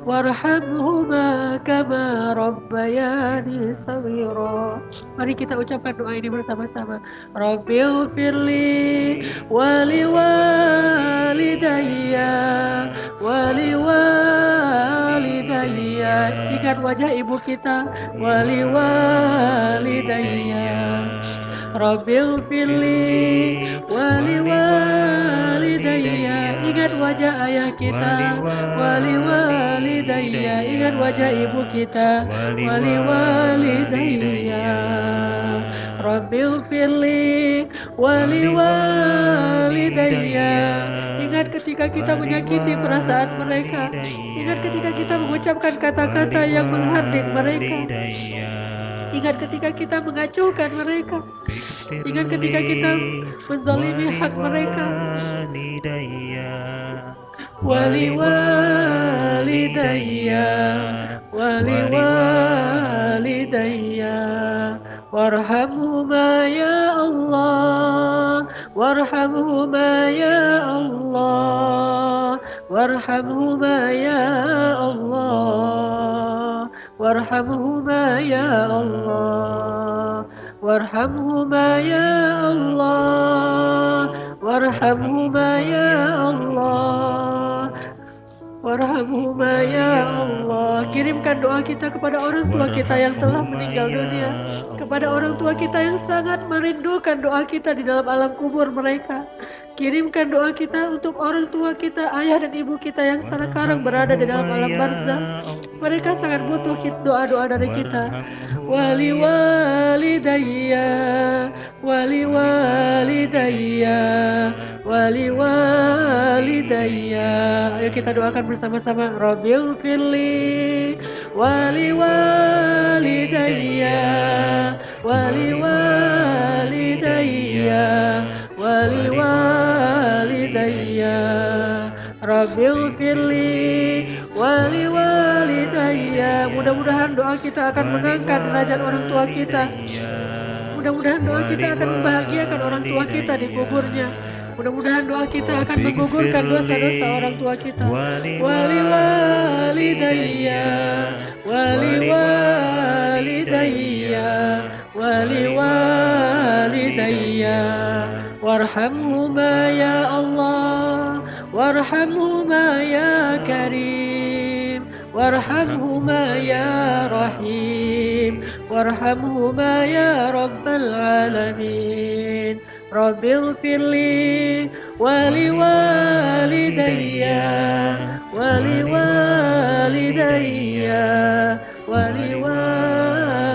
warhamhuma kama rabbayani shaghira. Mari kita ucapkan doa ini bersama-sama. Rabbi ighfirli wali walidayya wali walidayya. Ingat wajah ibu kita. Wali walidayya. Rabbi ighfirli wali walidayya. Ingat wajah ayah kita. Wali walidayya. Ingat wajah ibu kita. Wali walidayya. Rabbi ighfirli wali walidayya. Ingat ketika kita menyakiti perasaan mereka. Ingat ketika kita mengucapkan kata-kata yang menghardik mereka. Ingat ketika kita mengacuhkan mereka. Ingat ketika kita menzalimi hak mereka. Wali walidayya wali walidayya warhamhuma ya Allah, warhamhuma ya Allah, warhamhuma ya Allah, warhamhuma ya Allah, warhamhuma ya Allah, warhamhuma ya Allah, warhamhuma ya Allah. Kirimkan doa kita kepada orang tua kita yang telah meninggal dunia, kepada orang tua kita yang sangat merindukan doa kita di dalam alam kubur mereka. Kirimkan doa kita untuk orang tua kita, ayah dan ibu kita yang sekarang berada di dalam alam barzakh. Mereka sangat butuh doa-doa dari kita. Wali walidayya wali walidayya wali walidayya. Ayo kita doakan bersama-sama. Rabbi ighfirli wali walidayya wali walidayya wali walidayya. Rabbi ighfirli wali walidayya. Mudah-mudahan doa kita akan mengangkat derajat orang tua kita. Mudah-mudahan doa kita akan membahagiakan orang tua kita di kuburnya. Mudah-mudahan doa kita akan menggugurkan dosa-dosa orang tua kita. Wali walidayya wali walidayya wali walidayya warhamhuma ya Allah, warhamhuma ya Karim, warhamhuma ya Rahim, warhamhuma ya Rabbal Alamin. Rabbi ighfirli wali walidayya wali walidayya wali walidayya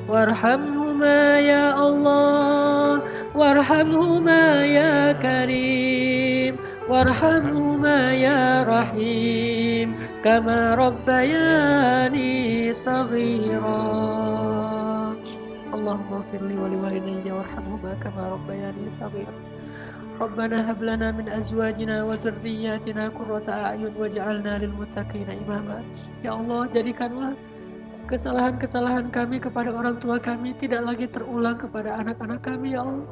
warhamhuma ya Allah, warhamhuma ya Karim, warhamhuma ya Rahim, kama rabbayani saghira. Allahumma ighfirli wa liwalidayya warhamhuma kama rabbayani saghira. Rabbana hab lana min azwajina wa dhurriyyatina qurrata a'yun waj'alna lil muttaqina imama. Ya Allah, jadikanlah kesalahan-kesalahan kami kepada orang tua kami tidak lagi terulang kepada anak-anak kami ya Allah.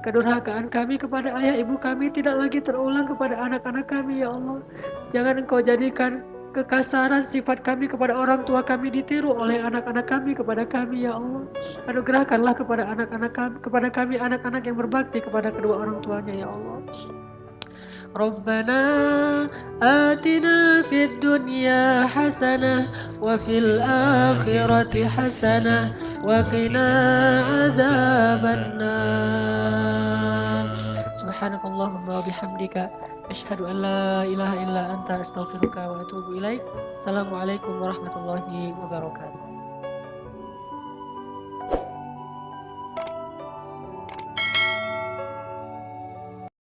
Kedurhakaan kami kepada ayah ibu kami tidak lagi terulang kepada anak-anak kami ya Allah. Jangan Engkau jadikan kekasaran sifat kami kepada orang tua kami ditiru oleh anak-anak kami kepada kami ya Allah. Anugerahkanlah kepada kami anak-anak yang berbakti kepada kedua orang tuanya ya Allah. Rabbana atina fid dunya hasanah wa fil akhirati hasanah wa qina adzabannar. Subhanakallahumma wa bihamdika asyhadu an la ilaha illa anta astaghfiruka wa atubu ilaik. Assalamualaikum warahmatullahi wabarakatuh.